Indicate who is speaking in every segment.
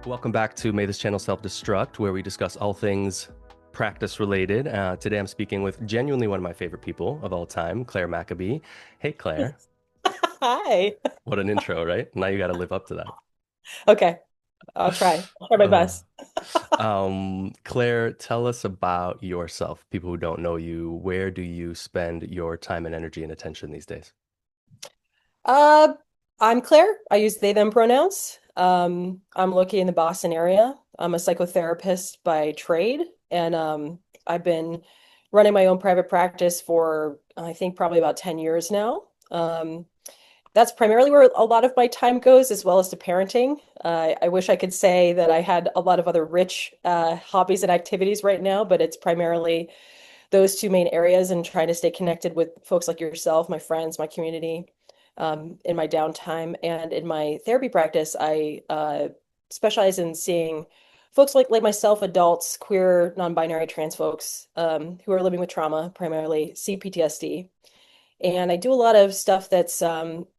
Speaker 1: Welcome back to May This Channel Self-Destruct, where we discuss all things practice related. Today I'm speaking with genuinely one of my favorite people of all time, Clare McBee. Hey, Clare.
Speaker 2: Hi.
Speaker 1: What an intro, right? Now you got to live up to that.
Speaker 2: Okay, I'll try. I'll try my
Speaker 1: Uh,
Speaker 2: best.
Speaker 1: Clare, tell us about yourself. People who don't know you, where do you spend your time and energy and attention these days?
Speaker 2: Uh, I'm Claire. I use they, them pronouns. I'm located in the Boston area. I'm a psychotherapist by trade, and I've been running my own private practice for I think probably about 10 years now. That's primarily where a lot of my time goes, as well as to parenting. I wish I could say that I had a lot of other rich hobbies and activities right now, but it's primarily those two main areas and trying to stay connected with folks like yourself, my friends, my community, in my downtime. And in my therapy practice, I specialize in seeing folks like myself, adults, queer, non-binary, trans folks who are living with trauma, primarily CPTSD. And I do a lot of stuff that's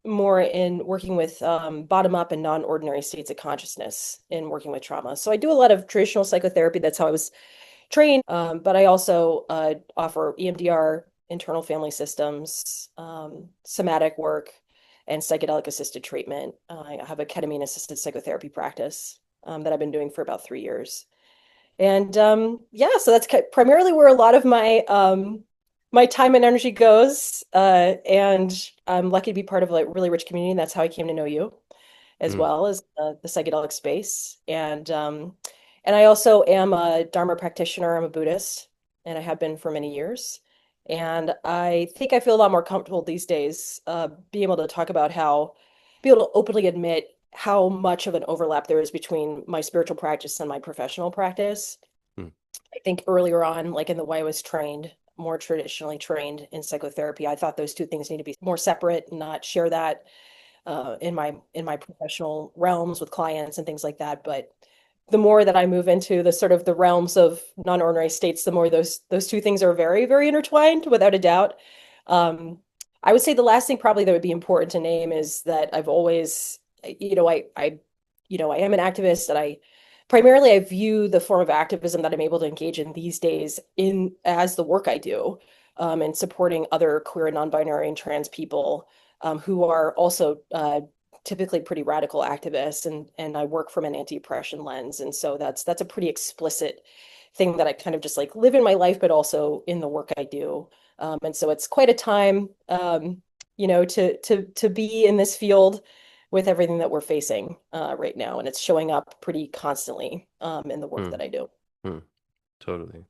Speaker 2: more in working with bottom up and non-ordinary states of consciousness in working with trauma. So I do a lot of traditional psychotherapy. That's how I was trained, but I also offer EMDR, internal family systems, somatic work, and psychedelic assisted treatment. I have a ketamine assisted psychotherapy practice that I've been doing for about 3 years. And yeah, so that's primarily where a lot of my time and energy goes. And I'm lucky to be part of a really rich community. And that's how I came to know you, as
Speaker 1: Mm.
Speaker 2: well as the psychedelic space. And I also am a Dharma practitioner. I'm a Buddhist, and I have been for many years. And I think I feel a lot more comfortable these days, being able to talk about be able to openly admit how much of an overlap there is between my spiritual practice and my professional practice.
Speaker 1: Mm.
Speaker 2: I think earlier on, like in the way I was trained, more traditionally trained in psychotherapy, I thought those two things need to be more separate, not share that in my professional realms with clients and things like that. But the more that I move into the sort of the realms of non-ordinary states, the more those two things are very, very intertwined, without a doubt. Um, I would say the last thing probably that would be important to name is that I've always, I am an activist, and I view the form of activism that I'm able to engage in these days in as the work I do, and supporting other queer and non-binary and trans people who are also typically pretty radical activists, and I work from an anti-oppression lens, and so that's a pretty explicit thing that I kind of just like live in my life, but also in the work I do. And so it's quite a time, to be in this field with everything that we're facing right now, and it's showing up pretty constantly in the work
Speaker 1: Mm.
Speaker 2: that I do.
Speaker 1: Mm. Totally.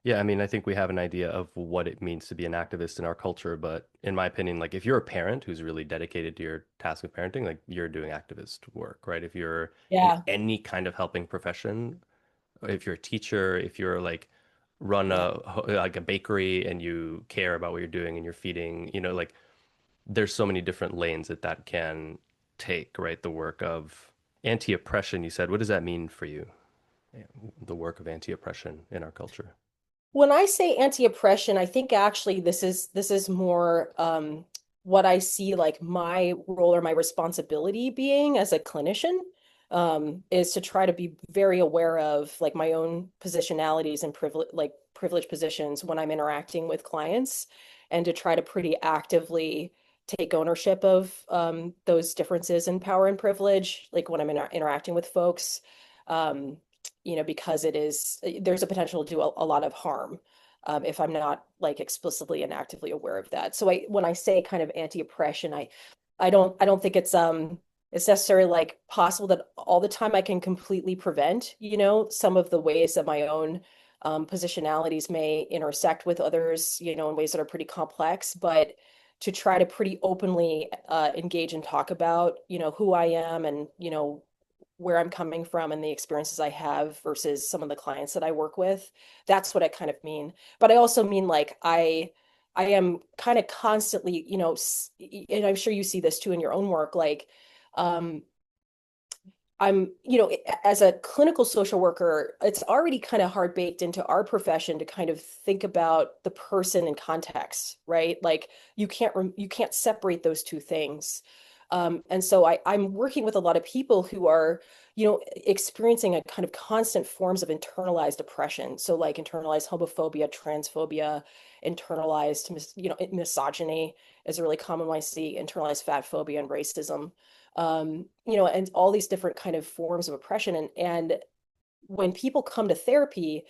Speaker 1: Yeah, I mean, I think we have an idea of what it means to be an activist in our culture, but in my opinion, like if you're a parent who's really dedicated to your task of parenting, like you're doing activist work, right? If you're in
Speaker 2: Yeah,
Speaker 1: any kind of helping profession, if you're a teacher, if you're like run
Speaker 2: yeah.
Speaker 1: like a bakery and you care about what you're doing and you're feeding, like there's so many different lanes that can take, right? The work of anti-oppression, you said. What does that mean for you? Yeah, the work of anti-oppression in our culture.
Speaker 2: When I say anti-oppression, I think actually this is more what I see like my role or my responsibility being as a clinician, is to try to be very aware of like my own positionalities and privileged positions when I'm interacting with clients, and to try to pretty actively take ownership of those differences in power and privilege, like when I'm interacting with folks. Um, because there's a potential to do a lot of harm if I'm not like explicitly and actively aware of that. So when I say kind of anti-oppression, I don't think it's necessarily like possible that all the time I can completely prevent, some of the ways that my own positionalities may intersect with others, in ways that are pretty complex, but to try to pretty openly engage and talk about, who I am, and, where I'm coming from and the experiences I have versus some of the clients that I work with. That's what I kind of mean. But I also mean like I am kind of constantly, and I'm sure you see this too in your own work, like um I'm, as a clinical social worker, it's already kind of hard baked into our profession to kind of think about the person in context, right? Like you can't separate those two things. And so I'm working with a lot of people who are experiencing a kind of constant forms of internalized oppression. So like internalized homophobia, transphobia, internalized, misogyny is a really common one I see, internalized fat phobia and racism, and all these different kind of forms of oppression. And when people come to therapy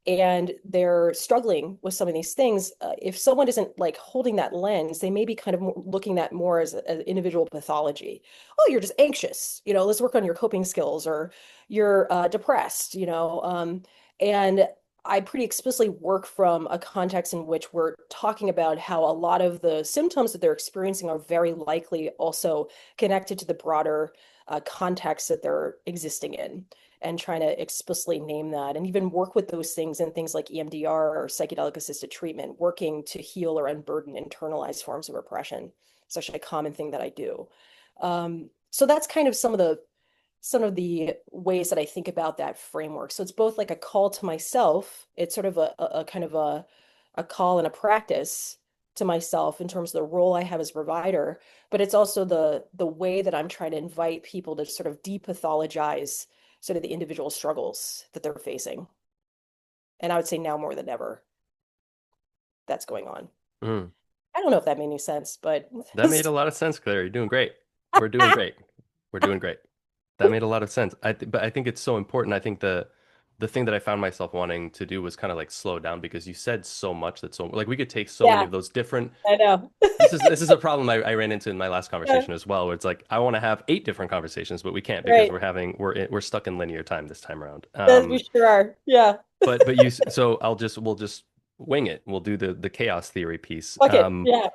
Speaker 2: and they're struggling with some of these things, if someone isn't like holding that lens, they may be kind of looking at more as an individual pathology. Oh, you're just anxious, let's work on your coping skills, or you're depressed, and I pretty explicitly work from a context in which we're talking about how a lot of the symptoms that they're experiencing are very likely also connected to the broader context that they're existing in, and trying to explicitly name that and even work with those things in things like EMDR or psychedelic assisted treatment, working to heal or unburden internalized forms of repression. It's actually a common thing that I do. So that's kind of some of the ways that I think about that framework. So it's both like a call to myself. It's sort of a kind of a call and a practice to myself in terms of the role I have as a provider, but it's also the way that I'm trying to invite people to sort of depathologize sort of the individual struggles that they're facing. And I would say now more than ever, that's going on.
Speaker 1: Mm.
Speaker 2: I don't know if that made any sense, but
Speaker 1: That made a lot of sense, Claire. You're doing great. We're doing great. We're doing great. That made a lot of sense. But I think it's so important. I think the thing that I found myself wanting to do was kind of like slow down because you said so much that so like we could take so many
Speaker 2: yeah,
Speaker 1: of those different.
Speaker 2: I know.
Speaker 1: This is a problem I ran into in my last
Speaker 2: Yeah,
Speaker 1: conversation as well, where it's like I want to have 8 different conversations, but we can't because
Speaker 2: right.
Speaker 1: we're stuck in linear time this time around.
Speaker 2: That we sure are. Yeah.
Speaker 1: But you so we'll just wing it. We'll do the chaos theory piece.
Speaker 2: Fuck it. Yeah.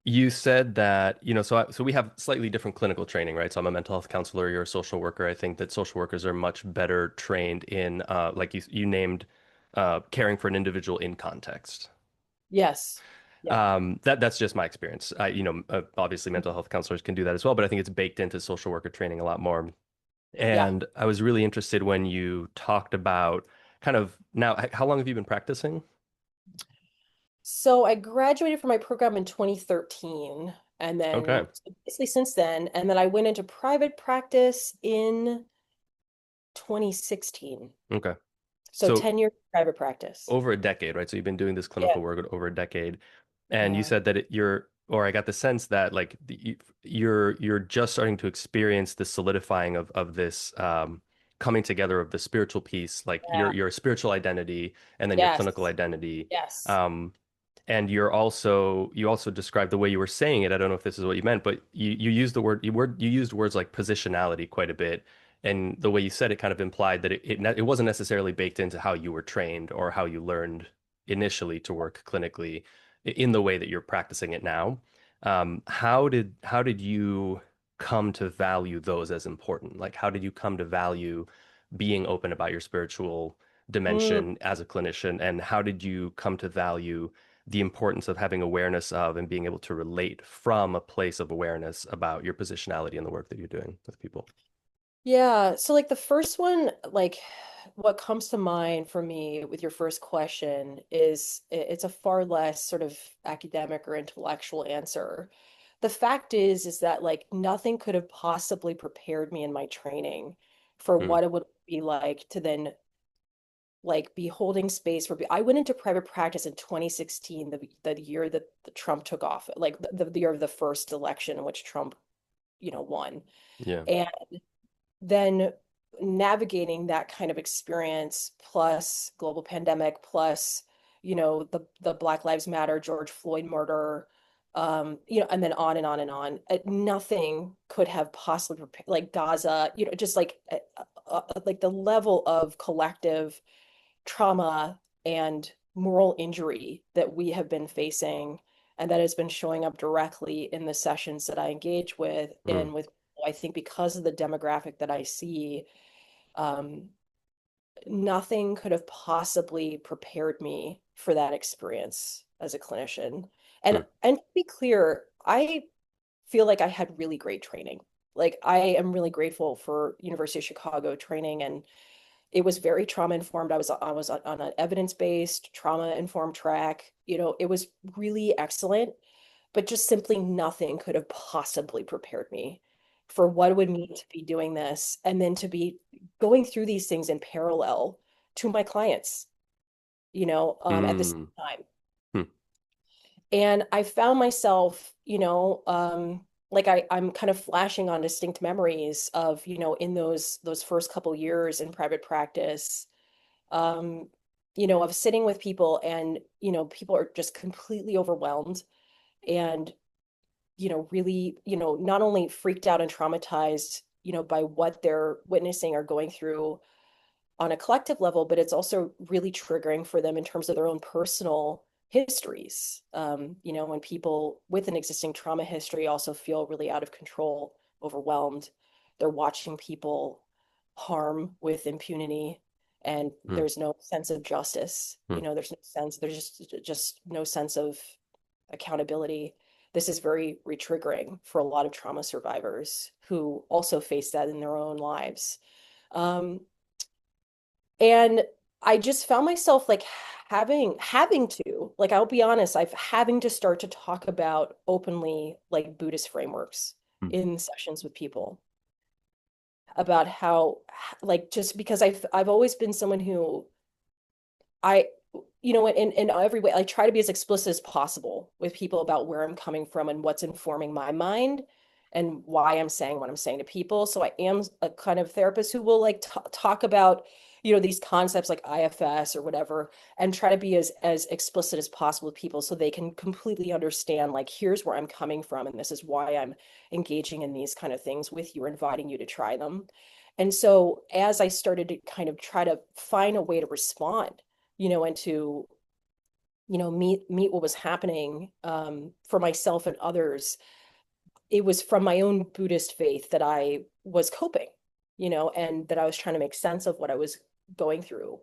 Speaker 1: You said that, so we have slightly different clinical training, right? So I'm a mental health counselor, you're a social worker. I think that social workers are much better trained in, like you named, caring for an individual in context.
Speaker 2: Yes. Yeah.
Speaker 1: That's just my experience. Obviously mental health counselors can do that as well, but I think it's baked into social worker training a lot more.
Speaker 2: Yeah.
Speaker 1: And I was really interested when you talked about kind of now, how long have you been practicing?
Speaker 2: So I graduated from my program in 2013, and
Speaker 1: Okay.
Speaker 2: then basically since then, and then I went into private practice in 2016.
Speaker 1: Okay.
Speaker 2: So
Speaker 1: So
Speaker 2: 10 years private practice.
Speaker 1: over a decade, right? So you've been doing this
Speaker 2: Yeah.
Speaker 1: clinical work over a decade, and you
Speaker 2: Yeah.
Speaker 1: said that or I got the sense that like you're just starting to experience the solidifying of this coming together of the spiritual piece, like
Speaker 2: Yeah.
Speaker 1: your spiritual identity and then your clinical
Speaker 2: Yes.
Speaker 1: identity.
Speaker 2: Yes.
Speaker 1: Um, and you also described the way you were saying it. I don't know if this is what you meant, but you used you used words like positionality quite a bit. And the way you said it kind of implied that it wasn't necessarily baked into how you were trained or how you learned initially to work clinically in the way that you're practicing it now. How did you come to value those as important? Like, how did you come to value being open about your spiritual
Speaker 2: Mm.
Speaker 1: dimension as a clinician? And how did you come to value the importance of having awareness of and being able to relate from a place of awareness about your positionality and the work that you're doing with people?
Speaker 2: Yeah. So like the first one, like what comes to mind for me with your first question is it's a far less sort of academic or intellectual answer. The fact is that like nothing could have possibly prepared me in my training for
Speaker 1: Hmm.
Speaker 2: what it would be like to then like be holding space for I went into private practice in 2016, the year that the Trump took off, like the year of the first election in which Trump, won.
Speaker 1: Yeah.
Speaker 2: And then navigating that kind of experience plus global pandemic plus the Black Lives Matter George Floyd murder, and then on and on and on. Nothing could have possibly prepared, like Gaza, just like the level of collective trauma and moral injury that we have been facing, and that has been showing up directly in the sessions that I engage with,
Speaker 1: Hmm.
Speaker 2: and with, I think, because of the demographic that I see, um, nothing could have possibly prepared me for that experience as a clinician.
Speaker 1: Hmm.
Speaker 2: And to be clear, I feel like I had really great training. Like I am really grateful for University of Chicago training, and it was very trauma informed. I was on an evidence-based trauma informed track. It was really excellent, but just simply nothing could have possibly prepared me for what it would mean to be doing this and then to be going through these things in parallel to my clients, at the same
Speaker 1: Mm.
Speaker 2: time.
Speaker 1: Hmm.
Speaker 2: And I found myself, like I'm kind of flashing on distinct memories of, in those first couple years in private practice, um, of sitting with people and, people are just completely overwhelmed and, really, not only freaked out and traumatized, by what they're witnessing or going through on a collective level, but it's also really triggering for them in terms of their own personal histories. When people with an existing trauma history also feel really out of control, overwhelmed, they're watching people harm with impunity, and
Speaker 1: Hmm.
Speaker 2: there's no sense of justice.
Speaker 1: Hmm.
Speaker 2: There's just no sense of accountability. This is very retriggering for a lot of trauma survivors who also face that in their own lives. Um, and I just found myself like having to, like, I'll be honest, I've having to start to talk about openly like Buddhist frameworks
Speaker 1: Hmm.
Speaker 2: in sessions with people about how, like, just because I've always been someone who I, in every way, I try to be as explicit as possible with people about where I'm coming from and what's informing my mind and why I'm saying what I'm saying to people. So I am a kind of therapist who will like talk about, these concepts like IFS or whatever, and try to be as explicit as possible with people so they can completely understand, like, here's where I'm coming from, and this is why I'm engaging in these kind of things with you or inviting you to try them. And so as I started to kind of try to find a way to respond, and to, meet what was happening, for myself and others, it was from my own Buddhist faith that I was coping, and that I was trying to make sense of what I was going through,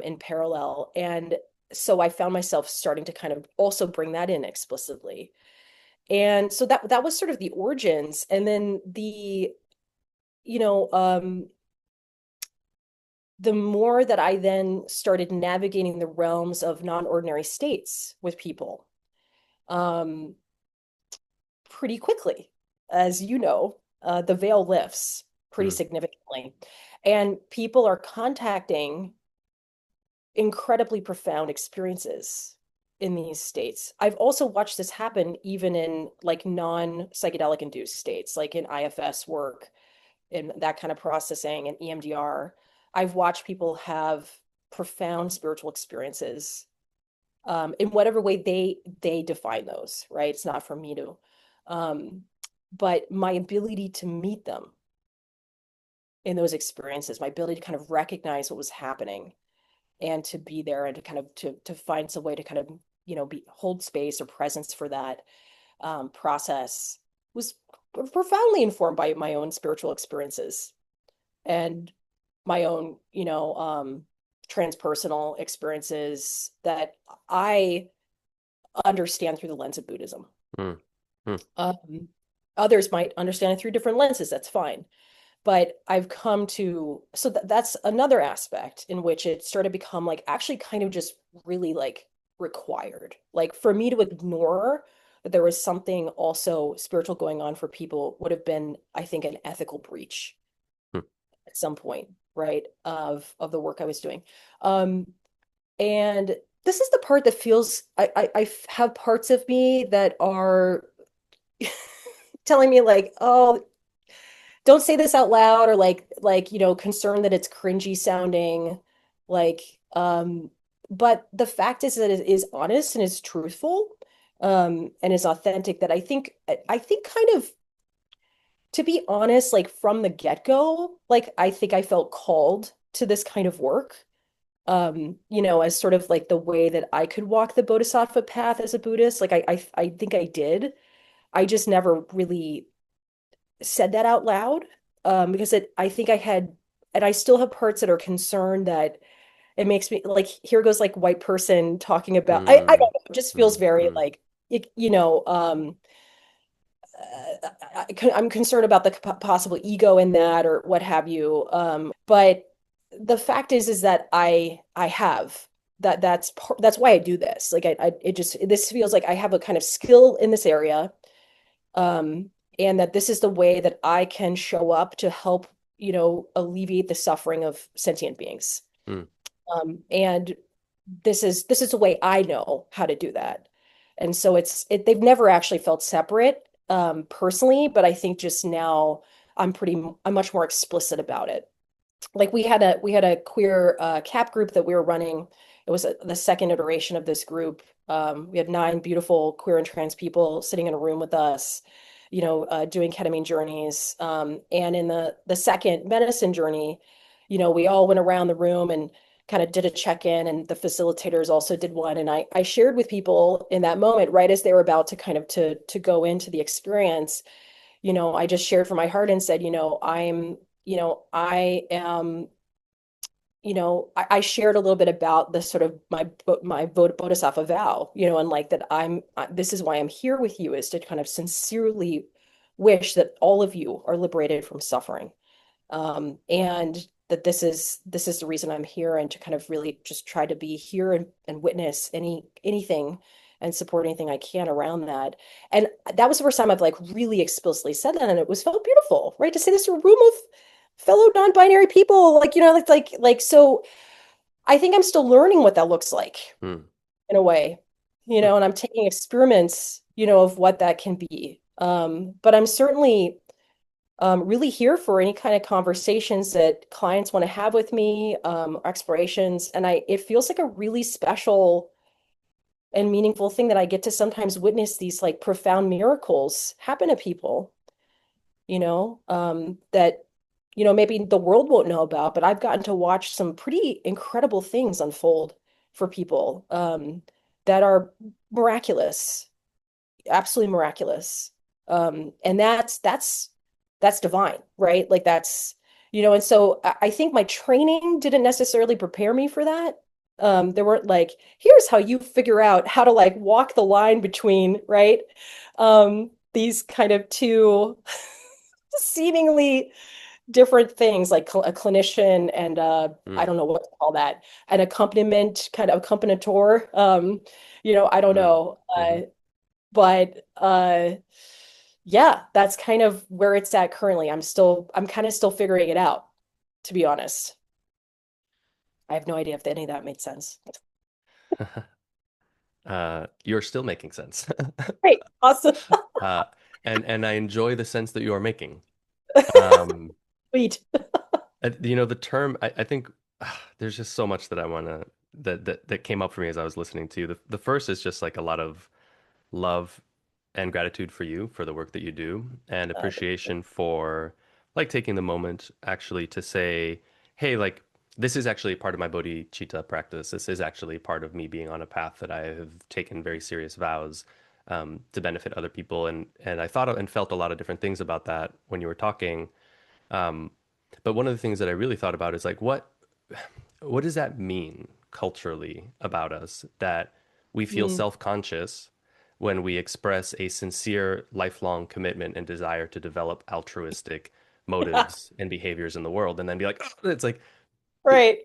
Speaker 2: in parallel. And so I found myself starting to kind of also bring that in explicitly. And so that was sort of the origins. And then you know, um, the more that I then started navigating the realms of non-ordinary states with people, um, pretty quickly, as you know, the veil lifts pretty
Speaker 1: Hmm.
Speaker 2: significantly. And people are contacting incredibly profound experiences in these states. I've also watched this happen even in like non-psychedelic induced states, like in IFS work and that kind of processing and EMDR. I've watched people have profound spiritual experiences, in whatever way they define those, right? It's not for me to, um, but my ability to meet them in those experiences, my ability to kind of recognize what was happening and to be there and to kind of to find some way to kind of, be hold space or presence for that, process was profoundly informed by my own spiritual experiences and my own, transpersonal experiences that I understand through the lens of Buddhism.
Speaker 1: Hmm. Hmm.
Speaker 2: Um, Others might understand it through different lenses. That's fine. But I've come to, so that's another aspect in which it started to become like actually kind of just really like required. Like for me to ignore that there was something also spiritual going on for people would have been, I think, an ethical breach
Speaker 1: Hmm.
Speaker 2: at some point, right? Of the work I was doing. Um, and this is the part that feels I have parts of me that are telling me like, oh, don't say this out loud, or like, concerned that it's cringy sounding, like, but the fact is that it is honest and is truthful, and is authentic, that I think kind of, to be honest, like from the get-go, like I think I felt called to this kind of work, as sort of like the way that I could walk the Bodhisattva path as a Buddhist. Like I think I did. I just never really said that out loud, because I think I had, and I still have parts that are concerned that it makes me like, here goes like white person talking about, I
Speaker 1: Hmm.
Speaker 2: don't know, it just
Speaker 1: Hmm.
Speaker 2: feels very
Speaker 1: Hmm.
Speaker 2: like, I'm concerned about the possible ego in that or what have you. But the fact is that I have that's why I do this. Like it just, this feels like I have a kind of skill in this area, um, and that this is the way that I can show up to help, alleviate the suffering of sentient beings.
Speaker 1: Mm.
Speaker 2: And this is the way I know how to do that. And so they've never actually felt separate, personally, but I think just now I'm much more explicit about it. Like we had a queer cap group that we were running. It was the second iteration of this group. We had 9 beautiful queer and trans people sitting in a room with us, doing ketamine journeys. And in the second medicine journey, we all went around the room and kind of did a check-in, and the facilitators also did one. And I shared with people in that moment, right as they were about to kind of to go into the experience, I just shared from my heart and said, I am, I shared a little bit about the sort of my Bodhisattva vow, and like that this is why I'm here with you, is to kind of sincerely wish that all of you are liberated from suffering. And that this is the reason I'm here, and to kind of really just try to be here and witness anything and support anything I can around that. And that was the first time I've like really explicitly said that, and it was felt beautiful, right? To say this to a room of fellow non-binary people, like, so I think I'm still learning what that looks like
Speaker 1: Mm.
Speaker 2: in a way,
Speaker 1: Mm.
Speaker 2: and I'm taking experiments, of what that can be. But I'm certainly really here for any kind of conversations that clients want to have with me, explorations. And it feels like a really special and meaningful thing that I get to sometimes witness these like profound miracles happen to people, that, maybe the world won't know about, but I've gotten to watch some pretty incredible things unfold for people, that are miraculous, absolutely miraculous. And that's divine, right? Like and so I think my training didn't necessarily prepare me for that. There weren't like, here's how you figure out how to like walk the line between, right? These kind of two seemingly different things, like a clinician and I
Speaker 1: Mm.
Speaker 2: don't know what to call that, an accompaniment kind of accompanitor. I don't
Speaker 1: Mm.
Speaker 2: know.
Speaker 1: Hmm.
Speaker 2: But yeah, that's kind of where it's at currently. I'm kind of still figuring it out, to be honest. I have no idea if any of that made sense.
Speaker 1: You're still making sense.
Speaker 2: Great, awesome.
Speaker 1: uh, and I enjoy the sense that you are making. Um,
Speaker 2: Sweet.
Speaker 1: the term, I think there's just so much that I want to that came up for me as I was listening to you. The first is just like a lot of love and gratitude for you for the work that you do, and appreciation for like taking the moment actually to say, hey, like this is actually part of my bodhicitta practice. This is actually part of me being on a path that I have taken very serious vows, to benefit other people. And I thought and felt a lot of different things about that when you were talking. Um, but one of the things that I really thought about is like what does that mean culturally about us that we feel
Speaker 2: Mm.
Speaker 1: self-conscious when we express a sincere lifelong commitment and desire to develop altruistic
Speaker 2: Yeah,
Speaker 1: motives and behaviors in the world, and then be like, oh, it's like it,
Speaker 2: right.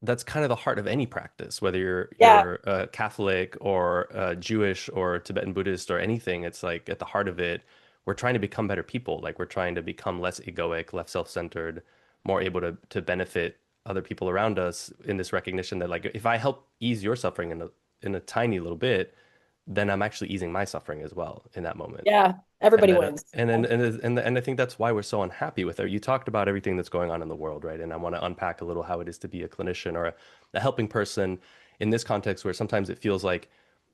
Speaker 1: that's kind of the heart of any practice, whether you're
Speaker 2: Yeah,
Speaker 1: you're Catholic or Jewish or Tibetan Buddhist or anything. It's like at the heart of it, we're trying to become better people. Like we're trying to become less egoic, less self-centered, more able to benefit other people around us in this recognition that like if I help ease your suffering in a tiny little bit, then I'm actually easing my suffering as well in that moment.
Speaker 2: yeah.
Speaker 1: And
Speaker 2: Everybody
Speaker 1: then,
Speaker 2: wins.
Speaker 1: and I think that's why we're so unhappy with her. You talked about everything that's going on in the world, right? And I want to unpack a little how it is to be a clinician or a helping person in this context, where sometimes it feels like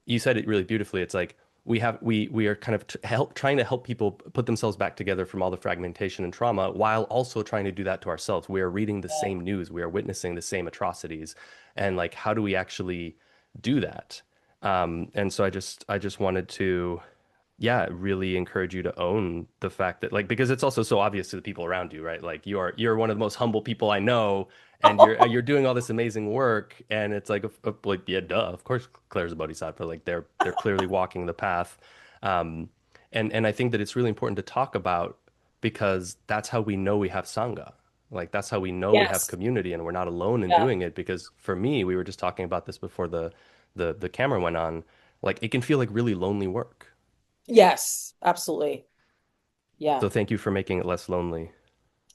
Speaker 1: you said it really beautifully. It's like we are kind of trying to help people put themselves back together from all the fragmentation and trauma, while also trying to do that to ourselves. We are reading the
Speaker 2: Yeah.
Speaker 1: same news, we are witnessing the same atrocities, and like how do we actually do that? And so I just wanted to, yeah, really encourage you to own the fact that like because it's also so obvious to the people around you, right? Like you're one of the most humble people I know, and you're doing all this amazing work, and it's like like yeah, duh, of course Claire's a bodhisattva, like they're clearly walking the path, um, and I think that it's really important to talk about because that's how we know we have Sangha. Like that's how we know we have
Speaker 2: Yes.
Speaker 1: community and we're not alone in
Speaker 2: Yeah.
Speaker 1: doing it. Because for me, we were just talking about this before the camera went on. Like it can feel like really lonely work.
Speaker 2: Yes, absolutely. Yeah.
Speaker 1: So thank you for making it less lonely.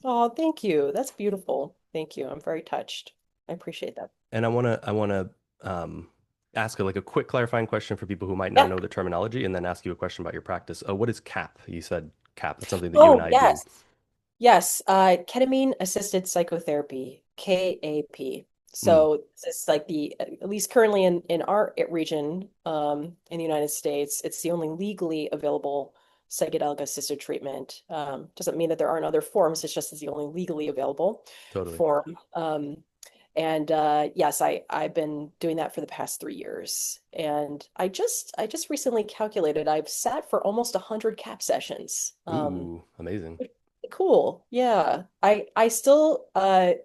Speaker 2: Oh, thank you. That's beautiful. Thank you. I'm very touched. I appreciate that.
Speaker 1: And I wanna ask like a quick clarifying question for people who might not
Speaker 2: Yeah.
Speaker 1: know the terminology, and then ask you a question about your practice. What is CAP? You said CAP. That's something that you and
Speaker 2: Oh,
Speaker 1: I do.
Speaker 2: yes. Yes, ketamine assisted psychotherapy, KAP.
Speaker 1: Mm,
Speaker 2: So it's like at least currently in our region, in the United States, it's the only legally available psychedelic assisted treatment. Doesn't mean that there aren't other forms. It's just it's the only legally available
Speaker 1: totally.
Speaker 2: form. And yes, I've been doing that for the past 3 years, and I just recently calculated I've sat for almost 100 CAP sessions.
Speaker 1: Ooh, amazing.
Speaker 2: Cool. Yeah. I still I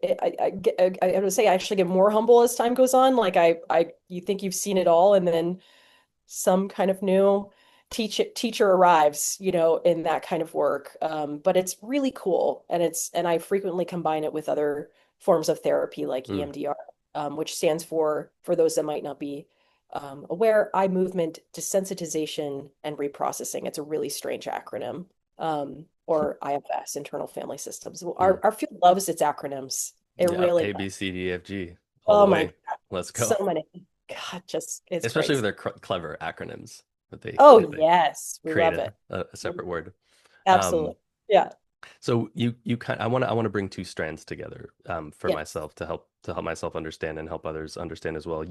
Speaker 2: would say I actually get more humble as time goes on. Like I you think you've seen it all, and then some kind of new teacher arrives, in that kind of work. But it's really cool, and I frequently combine it with other forms of therapy like
Speaker 1: Mm.
Speaker 2: EMDR, which stands for those that might not be aware, eye movement desensitization and reprocessing. It's a really strange acronym, or IFS, internal family systems.
Speaker 1: Mm.
Speaker 2: Our field loves its acronyms. It
Speaker 1: Yeah,
Speaker 2: really
Speaker 1: A,
Speaker 2: does.
Speaker 1: B, C, D, F, G, all the
Speaker 2: Oh my
Speaker 1: way.
Speaker 2: God,
Speaker 1: Let's go.
Speaker 2: so many. God, just it's
Speaker 1: Especially with
Speaker 2: crazy.
Speaker 1: their clever acronyms that they
Speaker 2: Oh yes, we
Speaker 1: create
Speaker 2: love it.
Speaker 1: a separate word.
Speaker 2: Absolutely.
Speaker 1: Um,
Speaker 2: Yeah.
Speaker 1: So you kind I want to bring two strands together for
Speaker 2: Yes.
Speaker 1: myself to help myself understand and help others understand as well.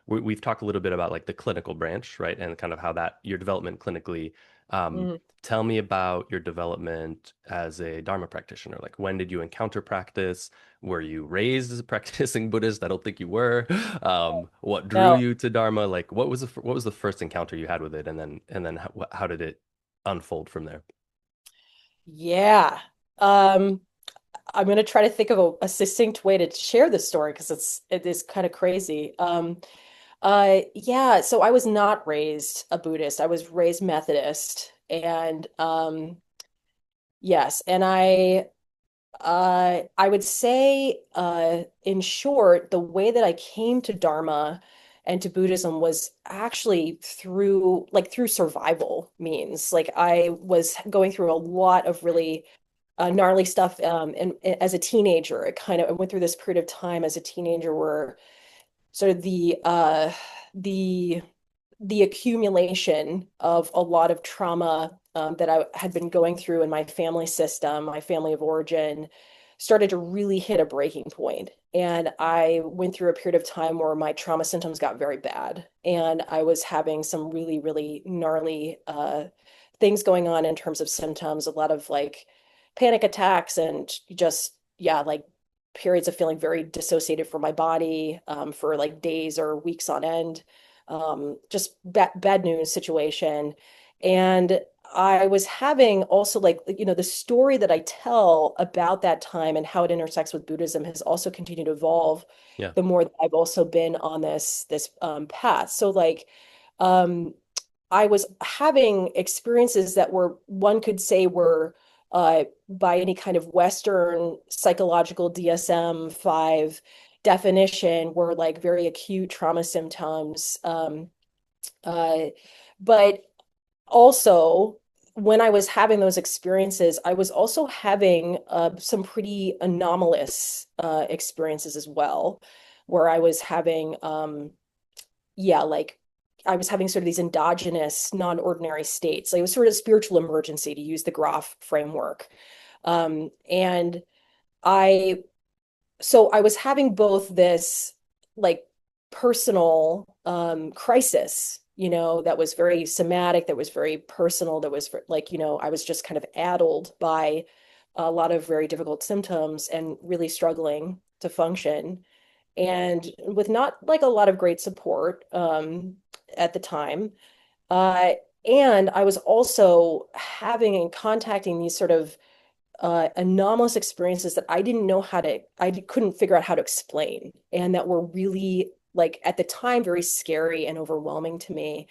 Speaker 1: We've talked a little bit about like the clinical branch, right? And kind of how that your development clinically. Um,
Speaker 2: Mhm.
Speaker 1: Tell me about your development as a Dharma practitioner. Like when did you encounter practice? Were you raised as a practicing Buddhist? I don't think you were. What drew
Speaker 2: No.
Speaker 1: you to Dharma? Like what was the first encounter you had with it, and then how did it unfold from there?
Speaker 2: Yeah. Um, I'm gonna try to think of a succinct way to share this story because it is kind of crazy. Yeah, so I was not raised a Buddhist. I was raised Methodist, and yes, and I would say, in short, the way that I came to Dharma and to Buddhism was actually through survival means. Like I was going through a lot of really gnarly stuff, and as a teenager. I went through this period of time as a teenager where sort of the the accumulation of a lot of trauma that I had been going through in my family system, my family of origin, started to really hit a breaking point. And I went through a period of time where my trauma symptoms got very bad. And I was having some really, really gnarly things going on in terms of symptoms, a lot of like panic attacks and just, yeah, like periods of feeling very dissociated from my body for like days or weeks on end. Just bad news situation. And I was having also like, the story that I tell about that time and how it intersects with Buddhism has also continued to evolve
Speaker 1: Yeah.
Speaker 2: the more that I've also been on this path. So like, um, I was having experiences that were, one could say, were by any kind of Western psychological DSM-5 definition, were like very acute trauma symptoms. Uh, but also, when I was having those experiences, I was also having some pretty anomalous experiences as well, where I was having, yeah, like I was having sort of these endogenous, non-ordinary states. Like it was sort of a spiritual emergency, to use the Groff framework. And I so I was having both this like personal crisis, that was very somatic, that was very personal, that was like, I was just kind of addled by a lot of very difficult symptoms and really struggling to function. And with not like a lot of great support at the time. Uh, and I was also having and contacting these sort of anomalous experiences that I couldn't figure out how to explain, and that were really, like, at the time, very scary and overwhelming to me,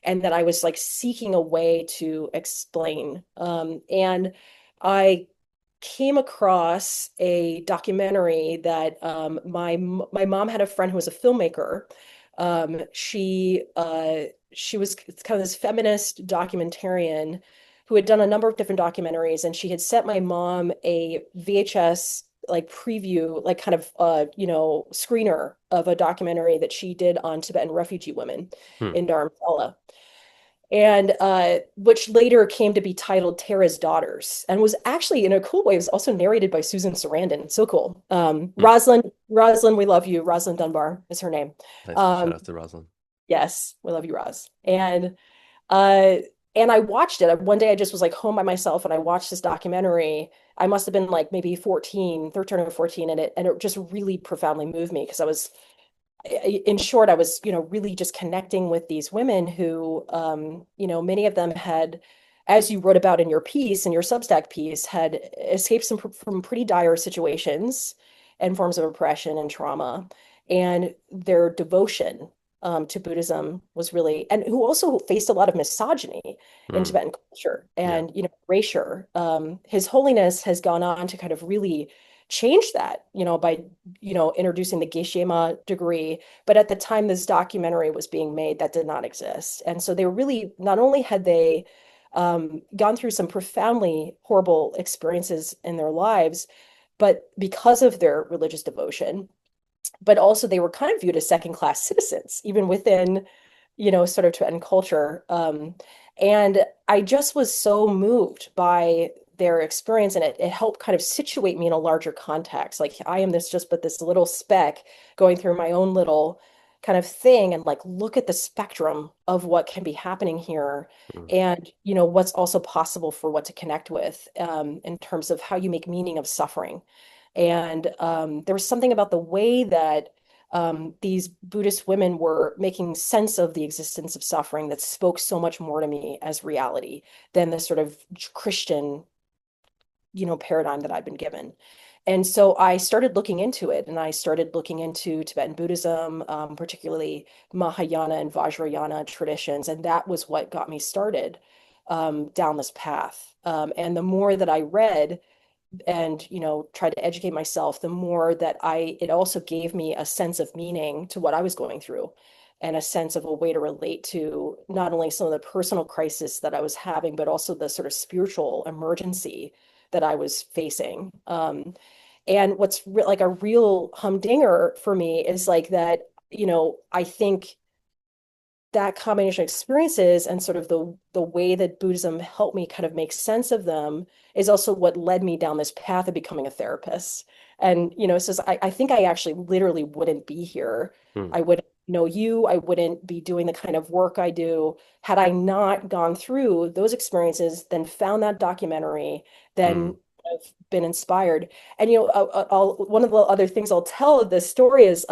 Speaker 2: and that I was like seeking a way to explain. And I came across a documentary that my mom had a friend who was a filmmaker. She was kind of this feminist documentarian who had done a number of different documentaries, and she had sent my mom a VHS like preview, like kind of screener of a documentary that she did on Tibetan refugee women
Speaker 1: Hmm.
Speaker 2: in Dharamsala, and which later came to be titled Tara's Daughters, and was actually in a cool way, it was also narrated by Susan Sarandon. So cool.
Speaker 1: Hmm.
Speaker 2: Rosalind, we love you. Rosalind Dunbar is her name.
Speaker 1: Nice. Shout
Speaker 2: Um,
Speaker 1: out to Rosalind.
Speaker 2: yes, we love you, Roz. Uh, and I watched it. One day I just was like home by myself and I watched this documentary. I must have been like maybe 14, 13 or 14, and it just really profoundly moved me because I was, in short, I was, really just connecting with these women who, many of them had, as you wrote about in your piece, in your Substack piece, had escaped from pretty dire situations and forms of oppression and trauma. And their devotion to Buddhism was really, and who also faced a lot of misogyny in
Speaker 1: Hmm.
Speaker 2: Tibetan culture
Speaker 1: Yeah.
Speaker 2: and, erasure. His Holiness has gone on to kind of really change that, by introducing the Geshe-ma degree. But at the time this documentary was being made, that did not exist. And so they were really, not only had they gone through some profoundly horrible experiences in their lives, but because of their religious devotion, but also they were kind of viewed as second-class citizens, even within, sort of Tibetan culture. And I just was so moved by their experience, and it helped kind of situate me in a larger context. Like I am this just but this little speck going through my own little kind of thing, and like look at the spectrum of what can be happening here,
Speaker 1: Hmm.
Speaker 2: and what's also possible for what to connect with, in terms of how you make meaning of suffering. And there was something about the way that these Buddhist women were making sense of the existence of suffering that spoke so much more to me as reality than the sort of Christian, paradigm that I'd been given. And so I started looking into it, and I started looking into Tibetan Buddhism, particularly Mahayana and Vajrayana traditions, and that was what got me started down this path. And the more that I read, and try to educate myself, the more that it also gave me a sense of meaning to what I was going through, and a sense of a way to relate to not only some of the personal crisis that I was having, but also the sort of spiritual emergency that I was facing. And what's like a real humdinger for me is like that, I think that combination of experiences and sort of the way that Buddhism helped me kind of make sense of them is also what led me down this path of becoming a therapist. And so I think I actually literally wouldn't be here.
Speaker 1: Hmm.
Speaker 2: I wouldn't know you. I wouldn't be doing the kind of work I do had I not gone through those experiences, then found that documentary,
Speaker 1: Hmm.
Speaker 2: then I've been inspired. And one of the other things I'll tell of this story is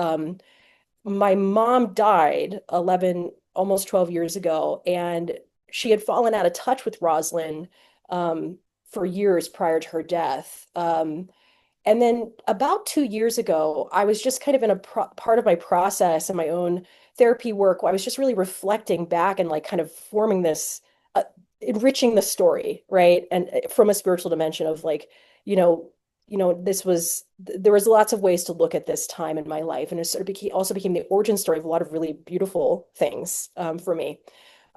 Speaker 2: my mom died 11, almost 12 years ago, and she had fallen out of touch with Rosalind for years prior to her death. And then about 2 years ago, I was just kind of in a part of my process and my own therapy work. I was just really reflecting back and like kind of forming this, enriching the story, right? And from a spiritual dimension of like, you know, there was lots of ways to look at this time in my life, and it sort of also became the origin story of a lot of really beautiful things for me.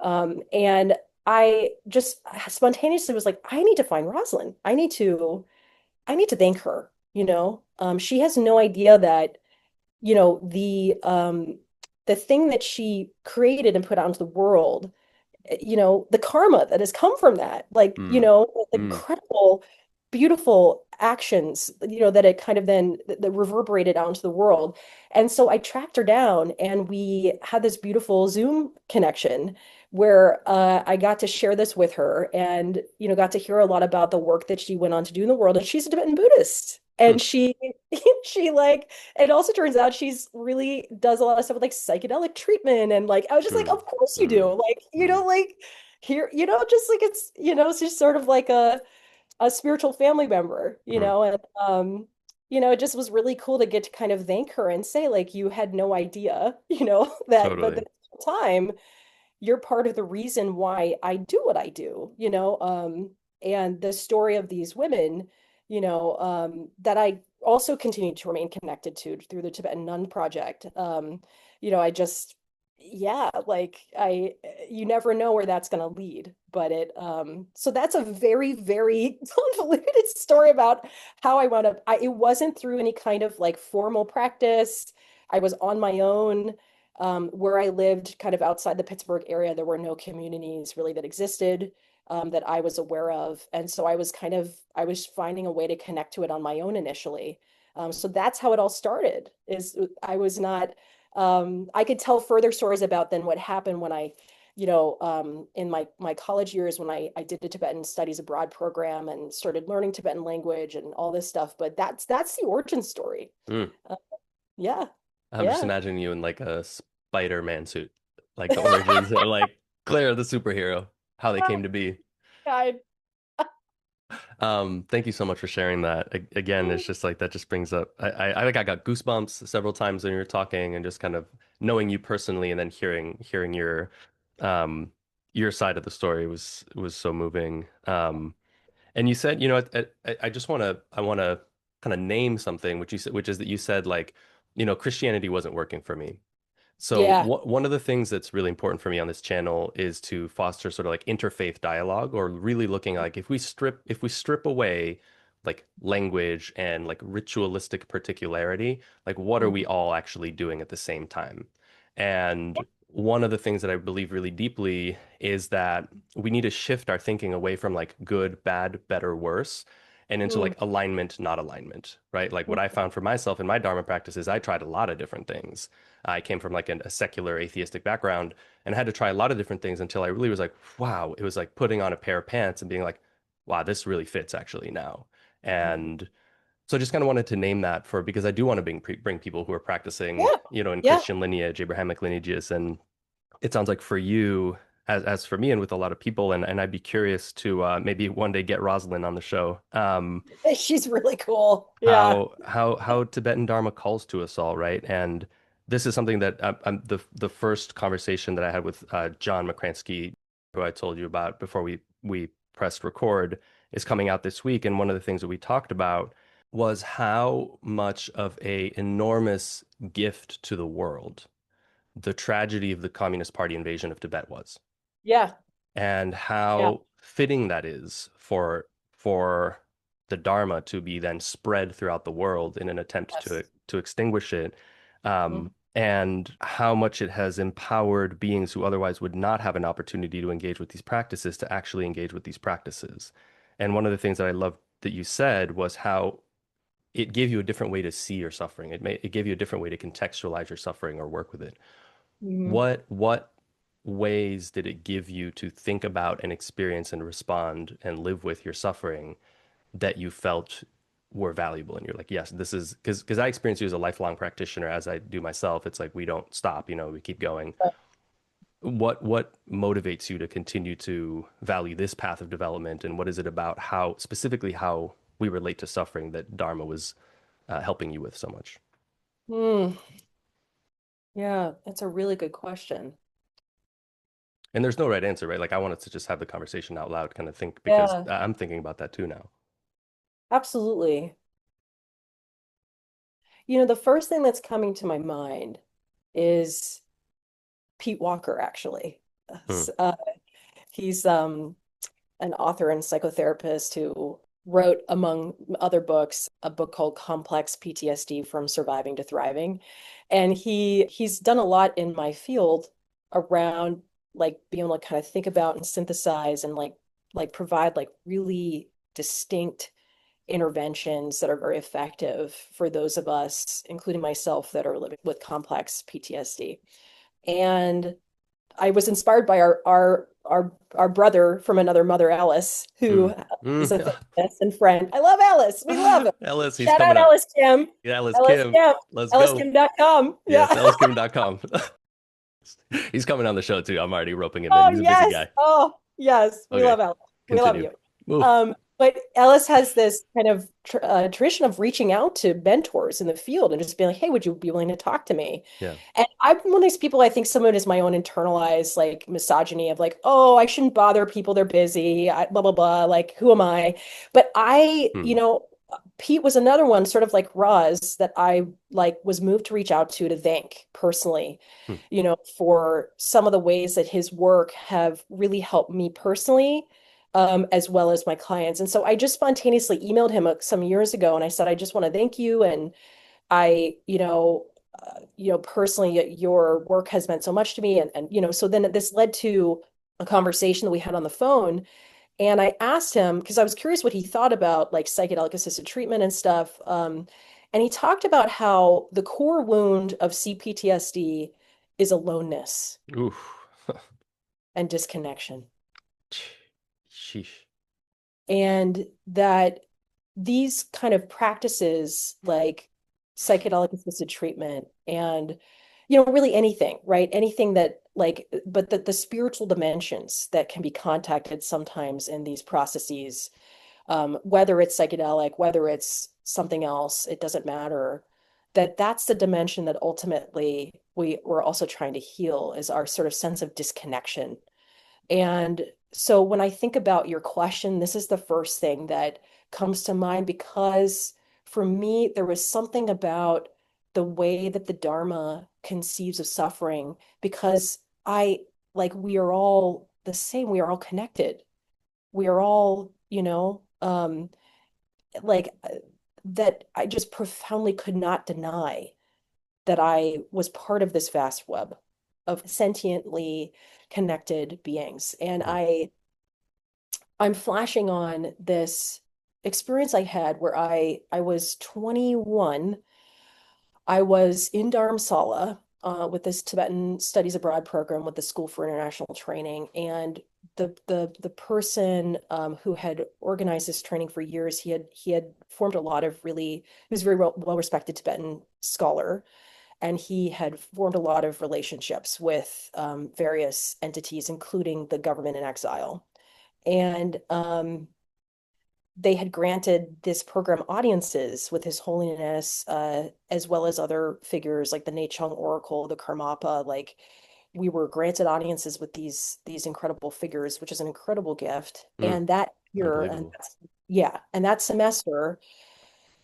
Speaker 2: And I just spontaneously was like, I need to find Rosalind. I need to thank her. She has no idea that, the thing that she created and put out into the world, the karma that has come from that, like,
Speaker 1: Hmm.
Speaker 2: the
Speaker 1: Hmm.
Speaker 2: incredible, beautiful actions, that it kind of then that reverberated out into the world. And so I tracked her down, and we had this beautiful Zoom connection where I got to share this with her, and, got to hear a lot about the work that she went on to do in the world. And she's a Tibetan Buddhist.
Speaker 1: Hmm.
Speaker 2: And she like, it also turns out she's really does a lot of stuff with like psychedelic treatment. And like, I was just like,
Speaker 1: Hmm.
Speaker 2: of course you
Speaker 1: Hmm.
Speaker 2: do. Like,
Speaker 1: Hmm.
Speaker 2: like here, just like it's just sort of like a spiritual family member,
Speaker 1: Hmm.
Speaker 2: and it just was really cool to get to kind of thank her and say, like, you had no idea, that, but
Speaker 1: Totally.
Speaker 2: the time you're part of the reason why I do what I do, and the story of these women, that I also continue to remain connected to through the Tibetan Nun Project. I just, yeah, like you never know where that's going to lead. but so that's a very, very convoluted story about how I wound up. It wasn't through any kind of like formal practice. I was on my own. Where I lived, kind of outside the Pittsburgh area, there were no communities really that existed that I was aware of. And so I was finding a way to connect to it on my own initially. So that's how it all started, is I was not, I could tell further stories about then what happened when in my college years when I did the Tibetan Studies Abroad program and started learning Tibetan language and all this stuff. But that's the origin story.
Speaker 1: Mm.
Speaker 2: Uh, yeah,
Speaker 1: I'm just
Speaker 2: yeah.
Speaker 1: imagining you in like a Spider-Man suit, like the origins of like Claire the superhero, how they came to be.
Speaker 2: I,
Speaker 1: Thank you so much for sharing that. Again, it's just like that just brings up I think I got goosebumps several times when you were talking and just kind of knowing you personally and then hearing um your side of the story was so moving. And you said, I just I want to kind of name something which you said, which is that you said like, Christianity wasn't working for me. So
Speaker 2: yeah.
Speaker 1: one of the things that's really important for me on this channel is to foster sort of like interfaith dialogue, or really looking like if we strip away like language and like ritualistic particularity, like what are we
Speaker 2: Mhm.
Speaker 1: all actually doing at the same time? And one of the things that I believe really deeply is that we need to shift our thinking away from like good, bad, better, worse, and into
Speaker 2: Mm,
Speaker 1: like alignment, not alignment, right? Like what I
Speaker 2: mm,
Speaker 1: found for myself in my Dharma practice is I tried a lot of different things. I came from like a secular atheistic background and I had to try a lot of different things until I really was like, wow, it was like putting on a pair of pants and being like, wow, this really fits actually now.
Speaker 2: mm.
Speaker 1: And so I just kind of wanted to name that for because I do want to bring people who are practicing,
Speaker 2: Yeah,
Speaker 1: in
Speaker 2: yeah.
Speaker 1: Christian lineage, Abrahamic lineages. And it sounds like for you, as for me and with a lot of people, and I'd be curious to maybe one day get Rosalind on the show.
Speaker 2: She's really cool. Yeah.
Speaker 1: How Tibetan Dharma calls to us all, right? And this is something that the first conversation that I had with John McCransky, who I told you about before we pressed record, is coming out this week. And one of the things that we talked about was how much of a enormous gift to the world the tragedy of the Communist Party invasion of Tibet was
Speaker 2: Yeah.
Speaker 1: and
Speaker 2: Yeah.
Speaker 1: how fitting that is for the Dharma to be then spread throughout the world in an attempt
Speaker 2: Yes.
Speaker 1: to extinguish it,
Speaker 2: Mhm.
Speaker 1: and how much it has empowered beings who otherwise would not have an opportunity to engage with these practices to actually engage with these practices. And one of the things that I loved that you said was how it gave you a different way to see your suffering. It gave you a different way to contextualize your suffering or work with it.
Speaker 2: Mhm.
Speaker 1: What ways did it give you to think about and experience and respond and live with your suffering that you felt were valuable? And you're like, yes, this is because I experience you as a lifelong practitioner, as I do myself. It's like we don't stop, we keep going. What motivates you to continue to value this path of development, and what is it about how specifically how we relate to suffering that Dharma was helping you with so much?
Speaker 2: Mm. Yeah, that's a really good question.
Speaker 1: And there's no right answer, right? Like I wanted to just have the conversation out loud, kind of think because
Speaker 2: Yeah,
Speaker 1: I'm thinking about that too now.
Speaker 2: absolutely. The first thing that's coming to my mind is Pete Walker, actually.
Speaker 1: Hmm.
Speaker 2: Uh, he's an author and psychotherapist who wrote, among other books, a book called Complex PTSD from Surviving to Thriving. And he's done a lot in my field around like being able to kind of think about and synthesize and like provide like really distinct interventions that are very effective for those of us, including myself, that are living with complex PTSD. And I was inspired by our brother from another mother, Alice,
Speaker 1: Hmm.
Speaker 2: who is a
Speaker 1: Hmm.
Speaker 2: therapist and friend. I love Alice. We love him.
Speaker 1: Ellis, he's
Speaker 2: Shout
Speaker 1: coming
Speaker 2: out
Speaker 1: up.
Speaker 2: Alice Kim.
Speaker 1: Yeah, Ellis
Speaker 2: Alice
Speaker 1: Kim.
Speaker 2: Kim.
Speaker 1: Let's go.
Speaker 2: AliceKim.com.
Speaker 1: Yes,
Speaker 2: Yeah.
Speaker 1: elliskim.com. He's coming on the show too. I'm already roping him in.
Speaker 2: Oh,
Speaker 1: He's a busy
Speaker 2: yes.
Speaker 1: guy.
Speaker 2: Oh, yes. We
Speaker 1: Okay,
Speaker 2: love Alice. We love
Speaker 1: continue.
Speaker 2: you.
Speaker 1: Move.
Speaker 2: But Ellis has this kind of tradition of reaching out to mentors in the field and just being like, hey, would you be willing to talk to me?
Speaker 1: Yeah.
Speaker 2: And I'm one of these people, I think some of it is my own internalized like misogyny of like, oh, I shouldn't bother people. They're busy, blah, blah, blah. Like, who am I? But
Speaker 1: Hmm.
Speaker 2: Pete was another one, sort of like Roz, that I like was moved to reach out to thank personally,
Speaker 1: Hmm.
Speaker 2: for some of the ways that his work have really helped me personally, as well as my clients. And so I just spontaneously emailed him some years ago, and I said, I just want to thank you, and I, personally, your work has meant so much to me, and so then this led to a conversation that we had on the phone. And I asked him because I was curious what he thought about like psychedelic assisted treatment and stuff. And he talked about how the core wound of CPTSD is aloneness
Speaker 1: Oof.
Speaker 2: and disconnection.
Speaker 1: Sheesh.
Speaker 2: And that these kind of practices like psychedelic assisted treatment and really anything, right? Anything that like, but the spiritual dimensions that can be contacted sometimes in these processes, whether it's psychedelic, whether it's something else, it doesn't matter. That's the dimension that ultimately we're also trying to heal, is our sort of sense of disconnection. And so when I think about your question, this is the first thing that comes to mind, because for me, there was something about the way that the Dharma conceives of suffering, because we are all the same, we are all connected. We are all, like that I just profoundly could not deny that I was part of this vast web of sentiently connected beings. And
Speaker 1: Hmm.
Speaker 2: I'm flashing on this experience I had where I was 21. I was in Dharamsala with this Tibetan Studies Abroad program with the School for International Training, and the person who had organized this training for years, he had formed a lot of really, he was a very well respected Tibetan scholar, and he had formed a lot of relationships with various entities, including the government in exile. And they had granted this program audiences with His Holiness, as well as other figures like the Nechung Oracle, the Karmapa. Like, we were granted audiences with these incredible figures, which is an incredible gift.
Speaker 1: Hmm.
Speaker 2: And that year,
Speaker 1: Unbelievable.
Speaker 2: yeah, and that semester,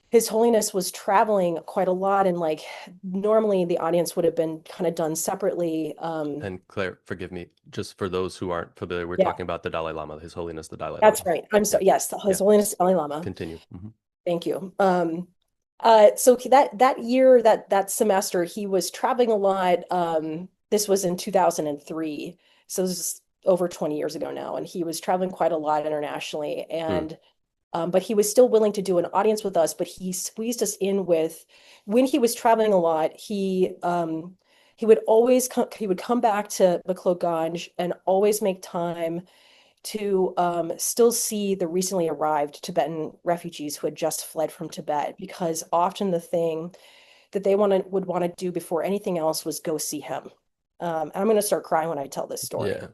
Speaker 2: His Holiness was traveling quite a lot, and like normally the audience would have been kind of done separately.
Speaker 1: And Claire, forgive me, just for those who aren't familiar, we're
Speaker 2: Yeah,
Speaker 1: talking about the Dalai Lama, His Holiness the Dalai
Speaker 2: that's
Speaker 1: Lama.
Speaker 2: right. I'm
Speaker 1: Yeah.
Speaker 2: sorry. Yes,
Speaker 1: Yeah.
Speaker 2: His Holiness Dalai Lama.
Speaker 1: Continue. Hmm.
Speaker 2: Thank you. That year, that semester, he was traveling a lot. This was in 2003, so this is over 20 years ago now, and he was traveling quite a lot internationally.
Speaker 1: Hmm.
Speaker 2: And but he was still willing to do an audience with us. But he squeezed us in with, when he was traveling a lot, he would always come, he would come back to Ganj and always make time to still see the recently arrived Tibetan refugees who had just fled from Tibet, because often the thing that they would want to do before anything else was go see him. And I'm going to start crying when I tell this story,
Speaker 1: Yeah.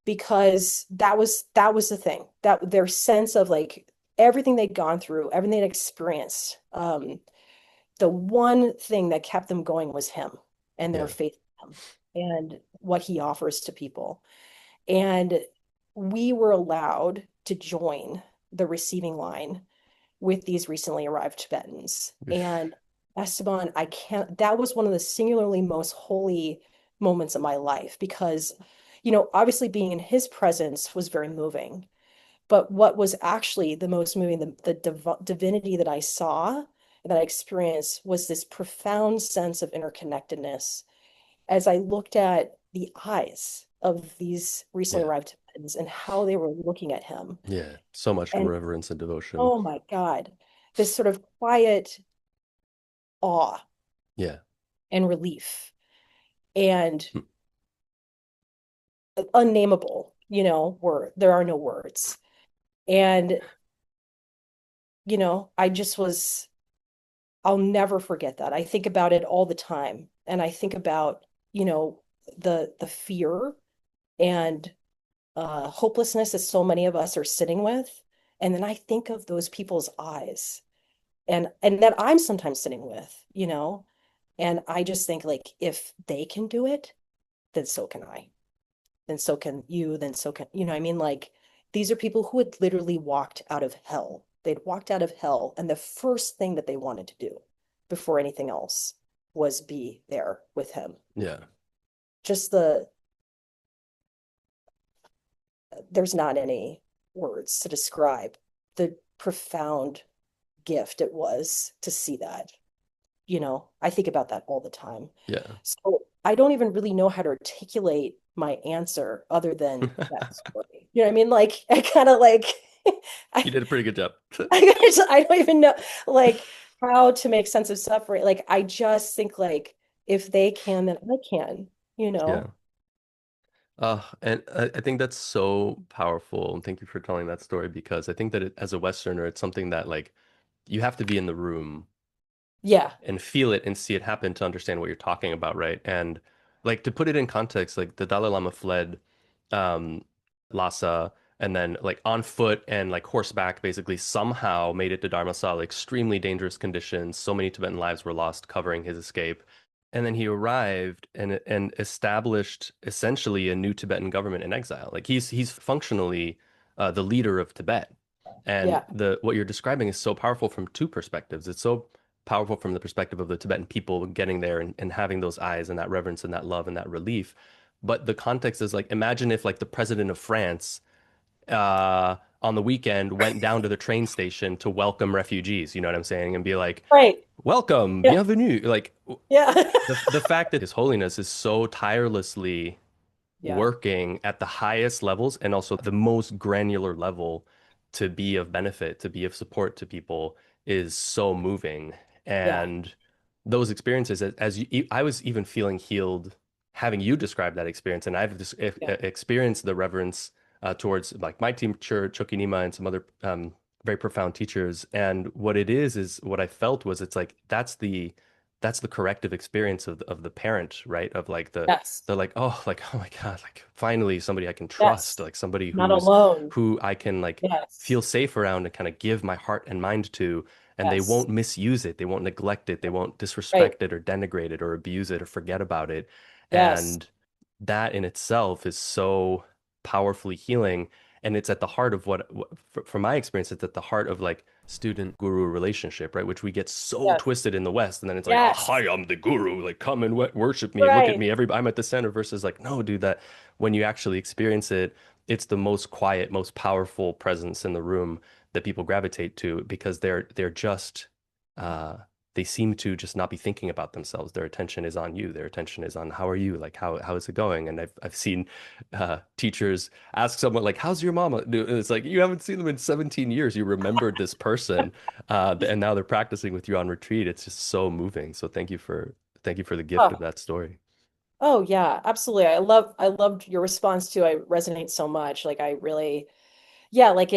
Speaker 2: because that was the thing, that their sense of like everything they'd gone through, everything they'd experienced. The one thing that kept them going was him and their
Speaker 1: Yeah.
Speaker 2: faith in him and what he offers to people. And we were allowed to join the receiving line with these recently arrived Tibetans.
Speaker 1: Oof.
Speaker 2: And Esteban, I can't, that was one of the singularly most holy moments of my life, because, obviously being in his presence was very moving. But what was actually the most moving, the divinity that I saw, that I experienced, was this profound sense of interconnectedness as I looked at the eyes of these recently
Speaker 1: Yeah.
Speaker 2: arrived Tibetans and how they were looking at him.
Speaker 1: Yeah. So much
Speaker 2: And
Speaker 1: reverence and devotion.
Speaker 2: oh my God, this sort of quiet awe
Speaker 1: Yeah.
Speaker 2: and relief and
Speaker 1: Hmm.
Speaker 2: unnameable, word. There are no words. And, I just was, I'll never forget that. I think about it all the time. And I think about, the fear and hopelessness that so many of us are sitting with. And then I think of those people's eyes, and that I'm sometimes sitting with, and I just think, like, if they can do it, then so can I. Then so can you, then so can, I mean, like, these are people who had literally walked out of hell They'd walked out of hell, and the first thing that they wanted to do before anything else was be there with him.
Speaker 1: Yeah.
Speaker 2: Just there's not any words to describe the profound gift it was to see that. I think about that all the time.
Speaker 1: Yeah.
Speaker 2: So I don't even really know how to articulate my answer other than that story. You know what I mean? Like I kind of like I,
Speaker 1: You did a pretty good job.
Speaker 2: I don't even know like how to make sense of suffering. Like I just think like if they can, then I can, you
Speaker 1: Yeah.
Speaker 2: know?
Speaker 1: And I think that's so powerful. And thank you for telling that story because I think that as a Westerner, it's something that like you have to be in the room
Speaker 2: Yeah,
Speaker 1: and feel it and see it happen to understand what you're talking about, right? And like to put it in context, like the Dalai Lama fled um Lhasa and then like on foot and like horseback basically somehow made it to Dharmasala, extremely dangerous conditions. So many Tibetan lives were lost covering his escape. And then he arrived and established essentially a new Tibetan government in exile. Like he's functionally the leader of Tibet. And
Speaker 2: yeah,
Speaker 1: the what you're describing is so powerful from two perspectives. It's so powerful from the perspective of the Tibetan people getting there and having those eyes and that reverence and that love and that relief. But the context is like, imagine if like the president of France on the weekend went down to the train station to welcome refugees, you know what I'm saying? And be like,
Speaker 2: right.
Speaker 1: welcome,
Speaker 2: Yeah,
Speaker 1: bienvenue. Like
Speaker 2: yeah,
Speaker 1: the fact that His Holiness is so tirelessly
Speaker 2: yeah,
Speaker 1: working at the highest levels and also the most granular level to be of benefit, to be of support to people is so moving.
Speaker 2: yeah,
Speaker 1: And those experiences, as you, I was even feeling healed having you describe that experience, and I've just
Speaker 2: yeah,
Speaker 1: experienced the reverence towards like my teacher, Chokinima, and some other very profound teachers. And what it is what I felt was it's like that's the corrective experience of the parent, right? Of like
Speaker 2: yes,
Speaker 1: they're like, oh my God, like finally somebody I can trust,
Speaker 2: yes.
Speaker 1: like somebody
Speaker 2: Not alone.
Speaker 1: who I can like feel
Speaker 2: Yes,
Speaker 1: safe around and kind of give my heart and mind to, and they
Speaker 2: yes,
Speaker 1: won't misuse it, they won't neglect it, they won't
Speaker 2: right.
Speaker 1: disrespect it or denigrate it or abuse it or forget about it.
Speaker 2: Yes,
Speaker 1: And that in itself is so powerfully healing. And it's at the heart of from my experience, it's at the heart of like student guru relationship, right? Which we get so
Speaker 2: yes,
Speaker 1: twisted in the West. And then it's like, oh,
Speaker 2: yes,
Speaker 1: hi, I'm the guru. Like, come and worship me. Look at
Speaker 2: right.
Speaker 1: me. I'm at the center versus like, no, dude, that when you actually experience it, it's the most quiet, most powerful presence in the room that people gravitate to because they're just uh they seem to just not be thinking about themselves. Their attention is on you. Their attention is on how are you? Like how is it going? And I've seen teachers ask someone like, "How's your mama?" And it's like you haven't seen them in 17 years. You remembered this person, and now they're practicing with you on retreat. It's just so moving. So thank you for the gift of
Speaker 2: Oh,
Speaker 1: that story.
Speaker 2: oh yeah, absolutely. I loved your response too. I resonate so much. Like I really, yeah, like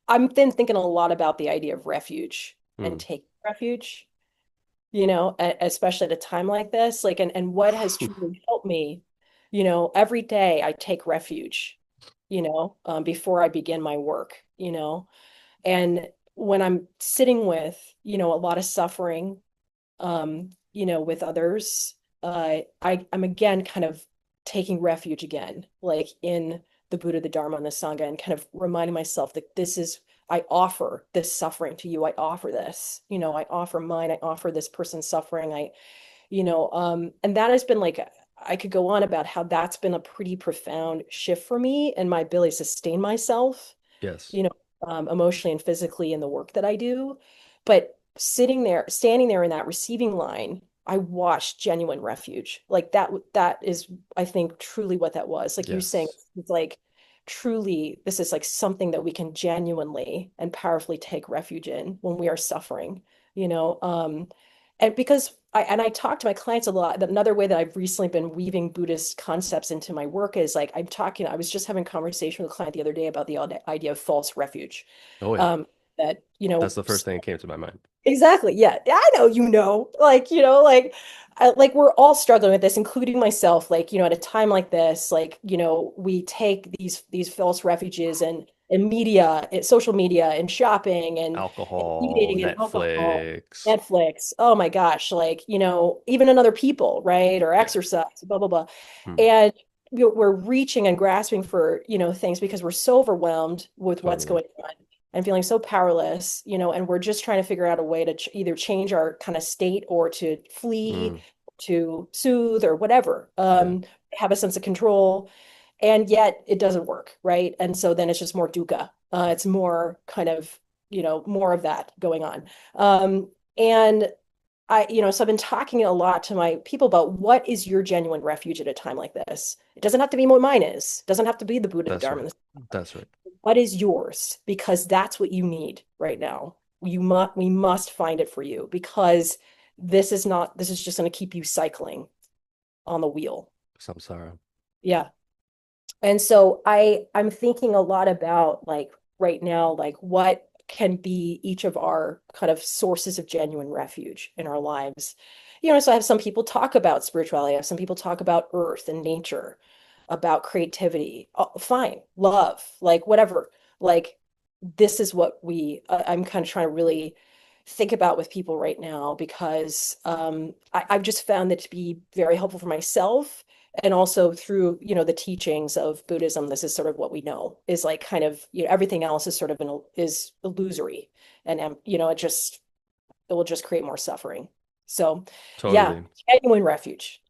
Speaker 2: I'm then thinking a lot about the idea of refuge and
Speaker 1: Hmm.
Speaker 2: take refuge, especially at a time like this. Like and what has truly helped me, every day I take refuge, before I begin my work, and when I'm sitting with, a lot of suffering, with others, I'm again kind of taking refuge again, like in the Buddha, the Dharma, and the Sangha, and kind of reminding myself that I offer this suffering to you. I offer this, I offer mine. I offer this person's suffering. And that has been like, I could go on about how that's been a pretty profound shift for me and my ability to sustain myself,
Speaker 1: Yes.
Speaker 2: you know, emotionally and physically in the work that I do. But standing there in that receiving line, I watched genuine refuge. Like that is, I think, truly what that was. Like you saying,
Speaker 1: Yes.
Speaker 2: it's like truly, this is like something that we can genuinely and powerfully take refuge in when we are suffering, you know. And because I talk to my clients a lot. Another way that I've recently been weaving Buddhist concepts into my work is like I was just having a conversation with a client the other day about the idea of false refuge.
Speaker 1: Oh yeah.
Speaker 2: Um, that,
Speaker 1: That's the first thing that came to my mind.
Speaker 2: exactly. Yeah. I know, like, like we're all struggling with this, including myself. Like, at a time like this, like, we take these false refuges and media, social media and shopping and
Speaker 1: Alcohol,
Speaker 2: eating and alcohol,
Speaker 1: Netflix.
Speaker 2: Netflix. Oh my gosh. Like, even in other people, right? Or
Speaker 1: Yeah.
Speaker 2: exercise, blah, blah, blah.
Speaker 1: Hmm.
Speaker 2: And we're reaching and grasping for, things because we're so overwhelmed with what's
Speaker 1: Totally.
Speaker 2: going on. and feeling so powerless, and we're just trying to figure out a way to either change our kind of state or to flee,
Speaker 1: Mm,
Speaker 2: to soothe or whatever,
Speaker 1: yeah,
Speaker 2: have a sense of control. And yet it doesn't work, right? And so then it's just more dukkha. It's more kind of, more of that going on. And so I've been talking a lot to my people about what is your genuine refuge at a time like this. It doesn't have to be what mine is. It doesn't have to be the Buddha, the
Speaker 1: that's
Speaker 2: Dharma,
Speaker 1: right. That's right.
Speaker 2: what is yours? Because that's what you need right now. We must find it for you because this is just going to keep you cycling on the wheel.
Speaker 1: Samsara.
Speaker 2: Yeah. And so I'm thinking a lot about like right now, like what can be each of our kind of sources of genuine refuge in our lives. So I have some people talk about spirituality, I have some people talk about earth and nature, about creativity. Oh, fine, love, like whatever. Like this is what I'm kind of trying to really think about with people right now because I've just found that to be very helpful for myself and also through the teachings of Buddhism. This is sort of what we know is like kind of everything else is sort of is illusory, and it will just create more suffering. So yeah,
Speaker 1: Totally.
Speaker 2: genuine refuge.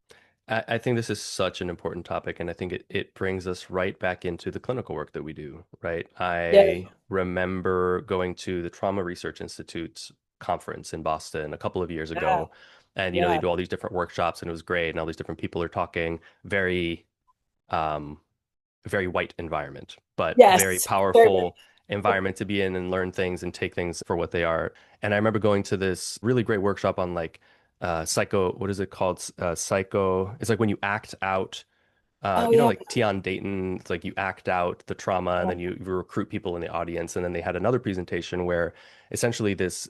Speaker 1: I think this is such an important topic, and I think it brings us right back into the clinical work that we do, right?
Speaker 2: Yeah,
Speaker 1: I remember going to the Trauma Research Institute's conference in Boston a couple of years
Speaker 2: yeah,
Speaker 1: ago, and they
Speaker 2: yeah.
Speaker 1: do all these different workshops, and it was great, and all these different people are talking very um, very white environment, but very
Speaker 2: Yes, very
Speaker 1: powerful
Speaker 2: much.
Speaker 1: environment to be in and learn things and take things for what they are. And I remember going to this really great workshop on like psycho, what is it called? Psycho, it's like when you act out
Speaker 2: Oh yeah,
Speaker 1: like Tion Dayton, it's like you act out the trauma and then you recruit people in the audience. And then they had another presentation where essentially this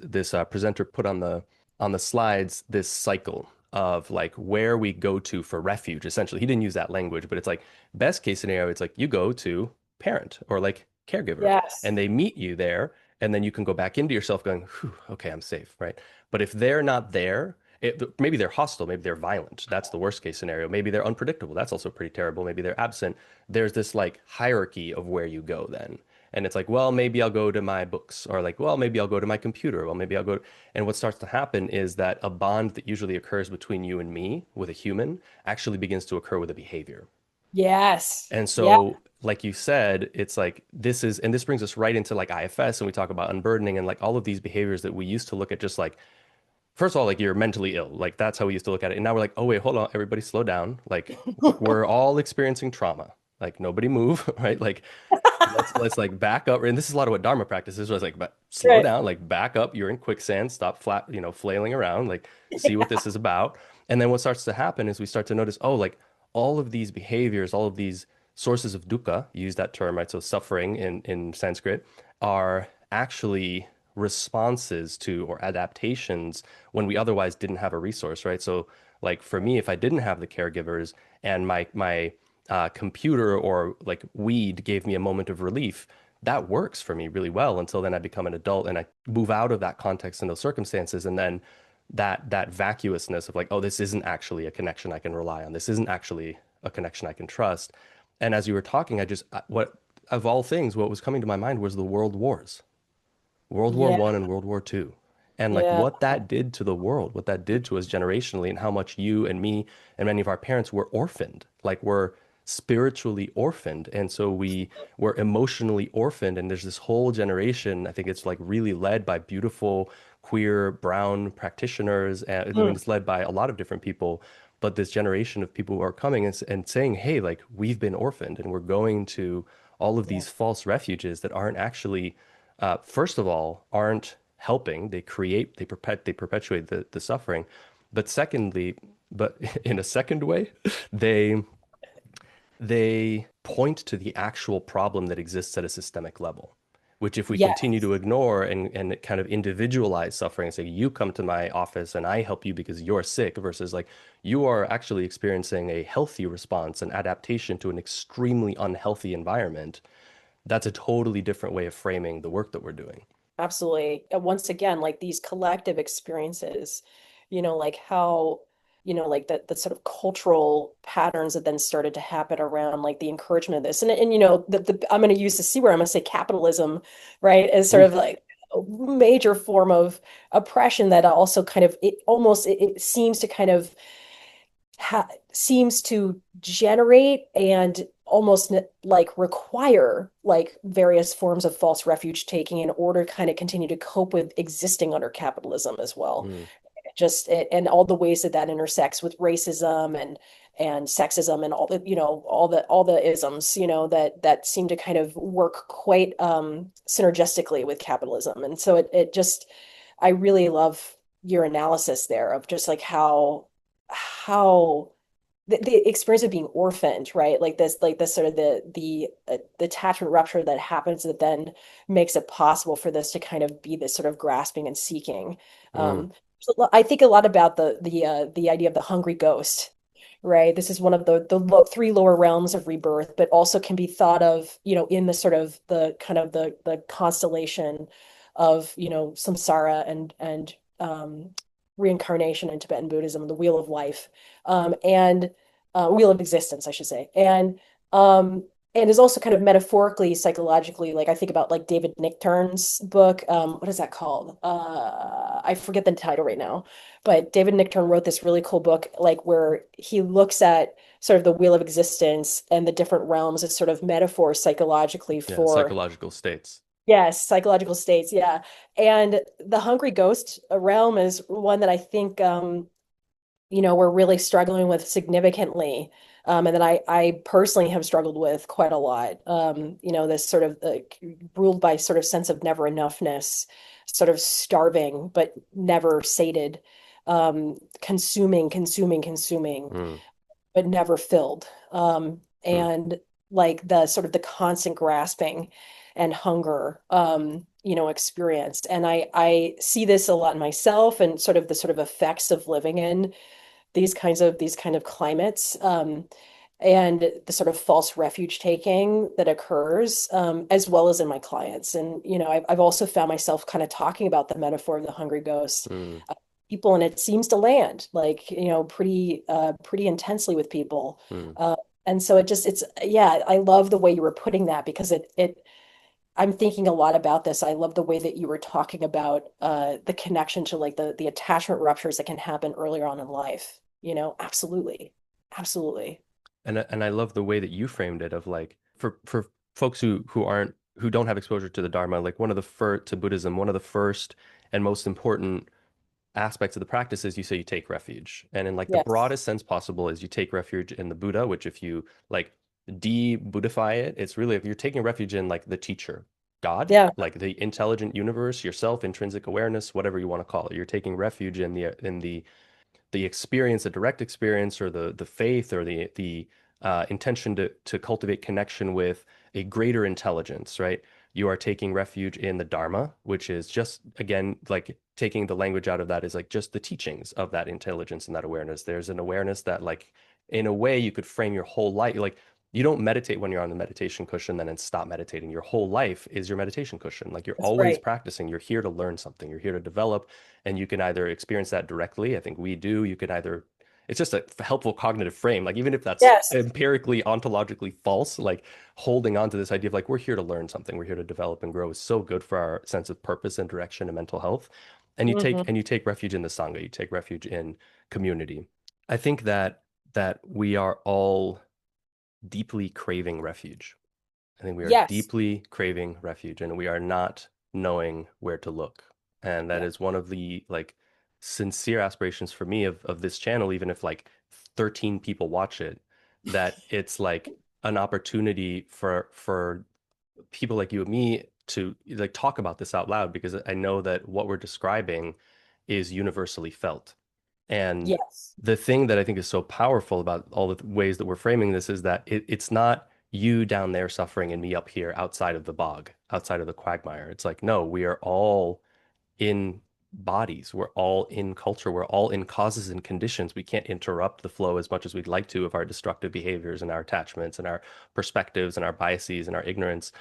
Speaker 1: presenter put on the slides this cycle of like where we go to for refuge. Essentially, he didn't use that language, but it's like best case scenario, it's like you go to parent or like caregiver
Speaker 2: yes,
Speaker 1: and they meet you there. And then you can go back into yourself going, "Whew, okay, I'm safe, right? But if they're not there, maybe they're hostile, maybe they're violent. That's the worst case scenario. Maybe they're unpredictable. That's also pretty terrible. Maybe they're absent. There's this like hierarchy of where you go then. And it's like, well, maybe I'll go to my books, or like, well, maybe I'll go to my computer. Well, maybe I'll go. And what starts to happen is that a bond that usually occurs between you and me with a human actually begins to occur with a behavior.
Speaker 2: yes,
Speaker 1: And
Speaker 2: yeah,
Speaker 1: so, like you said, it's like and this brings us right into like IFS, and we talk about unburdening and like all of these behaviors that we used to look at just like first of all, like you're mentally ill. Like that's how we used to look at it. And now we're like, oh wait, hold on, everybody slow down. Like we're all experiencing trauma. Like nobody move, right? Like let's like back up. And this is a lot of what Dharma practices was like, but slow
Speaker 2: right.
Speaker 1: down, like back up. You're in quicksand, stop flat, flailing around, like see what this is about. And then what starts to happen is we start to notice, oh, like all of these behaviors, all of these sources of dukkha, use that term, right? So suffering in Sanskrit are actually responses to or adaptations when we otherwise didn't have a resource, right? So like for me, if I didn't have the caregivers and my computer or like weed gave me a moment of relief, that works for me really well until then I become an adult and I move out of that context and those circumstances. And then that vacuousness of like, oh, this isn't actually a connection I can rely on. This isn't actually a connection I can trust. And as you were talking, what of all things, what was coming to my mind was the world wars. World War
Speaker 2: Yeah,
Speaker 1: One and World War Two, and like
Speaker 2: yeah,
Speaker 1: what that did to the world, what that did to us generationally, and how much you and me and many of our parents were orphaned, like we're spiritually orphaned, and so we were emotionally orphaned. And there's this whole generation. I think it's like really led by beautiful queer brown practitioners, and I mean
Speaker 2: mm,
Speaker 1: it's led by a lot of different people. But this generation of people who are coming and saying, hey, like we've been orphaned and we're going to all of
Speaker 2: yeah,
Speaker 1: these false refuges that aren't actually first of all, aren't helping. They perpetuate the suffering. But secondly, but in a second way, they they point to the actual problem that exists at a systemic level, which if we continue
Speaker 2: yes,
Speaker 1: to ignore and kind of individualize suffering and say, you come to my office and I help you because you're sick versus like you are actually experiencing a healthy response and adaptation to an extremely unhealthy environment, that's a totally different way of framing the work that we're doing.
Speaker 2: absolutely. And once again, like these collective experiences, like how like the sort of cultural patterns that then started to happen around like the encouragement of this. And I'm going to use the C word, I'm going to say capitalism, right, as sort of
Speaker 1: Oof.
Speaker 2: like a major form of oppression that also kind of it seems to kind of seems to generate and almost like require like various forms of false refuge taking in order to kind of continue to cope with existing under capitalism as well.
Speaker 1: Mm,
Speaker 2: Just and all the ways that that intersects with racism and sexism and all the all the isms that seem to kind of work quite synergistically with capitalism. And so it just I really love your analysis there of just like how the experience of being orphaned, right? Like this sort of the attachment rupture that happens that then makes it possible for this to kind of be this sort of grasping and seeking.
Speaker 1: mm,
Speaker 2: I think a lot about the idea of the hungry ghost, right? This is one of the three lower realms of rebirth, but also can be thought of, in the sort of the kind of the constellation of, samsara and reincarnation in Tibetan Buddhism, the wheel of life, and wheel of existence, I should say, and is also kind of metaphorically, psychologically, like I think about like David Nichtern's book. What is that called? I forget the title right now, but David Nichtern wrote this really cool book, like where he looks at sort of the wheel of existence and the different realms as sort of metaphors psychologically
Speaker 1: yeah,
Speaker 2: for,
Speaker 1: psychological states.
Speaker 2: yes, psychological states, yeah. And the hungry ghost realm is one that I think we're really struggling with significantly. And that I personally have struggled with quite a lot. This sort of ruled by sort of sense of never enoughness, sort of starving but never sated, consuming, consuming, consuming,
Speaker 1: Mm,
Speaker 2: but never filled.
Speaker 1: mm,
Speaker 2: And like the sort of the constant grasping and hunger, experience. And I see this a lot in myself and sort of effects of living in these kind of climates, and the sort of false refuge taking that occurs, as well as in my clients. And I've also found myself kind of talking about the metaphor of the hungry ghost,
Speaker 1: mm,
Speaker 2: people, and it seems to land like pretty intensely with people.
Speaker 1: mm.
Speaker 2: uh, and so it's yeah, I love the way you were putting that because it I'm thinking a lot about this. I love the way that you were talking about the connection to like the attachment ruptures that can happen earlier on in life. Absolutely. Absolutely.
Speaker 1: And I love the way that you framed it of like for folks who don't have exposure to the Dharma, like one of the first to Buddhism, one of the first and most important aspects of the practice is you say you take refuge. And in like the
Speaker 2: Yes.
Speaker 1: broadest sense possible is you take refuge in the Buddha, which if you like de-Buddhify it, it's really if you're taking refuge in like the teacher, God,
Speaker 2: Yeah.
Speaker 1: like the intelligent universe, yourself, intrinsic awareness, whatever you want to call it. You're taking refuge in the experience, the direct experience, or the faith, or the intention to cultivate connection with a greater intelligence, right? You are taking refuge in the Dharma, which is just again like taking the language out of that is like just the teachings of that intelligence and that awareness. There's an awareness that like in a way you could frame your whole life like you don't meditate when you're on the meditation cushion then and stop meditating. Your whole life is your meditation cushion. Like you're
Speaker 2: That's
Speaker 1: always
Speaker 2: right.
Speaker 1: practicing. You're here to learn something. You're here to develop and you can either experience that directly. I think we do. You can either, it's just a helpful cognitive frame. Like, even if that's
Speaker 2: Yes.
Speaker 1: empirically, ontologically false, like holding on to this idea of like, we're here to learn something, we're here to develop and grow is so good for our sense of purpose and direction and mental health. And
Speaker 2: Hmm.
Speaker 1: you take refuge in the Sangha, you take refuge in community. I think that we are all deeply craving refuge. I think we are
Speaker 2: Yes.
Speaker 1: deeply craving refuge and we are not knowing where to look. And that
Speaker 2: Yeah.
Speaker 1: is one of the like sincere aspirations for me of this channel, even if like 13 people watch it, that it's like an opportunity for people like you and me to like talk about this out loud because I know that what we're describing is universally felt. And
Speaker 2: Yes.
Speaker 1: the thing that I think is so powerful about all the ways that we're framing this is that it's not you down there suffering and me up here outside of the bog, outside of the quagmire. It's like, no, we are all in bodies. We're all in culture. We're all in causes and conditions. We can't interrupt the flow as much as we'd like to of our destructive behaviors and our attachments and our perspectives and our biases and our ignorance.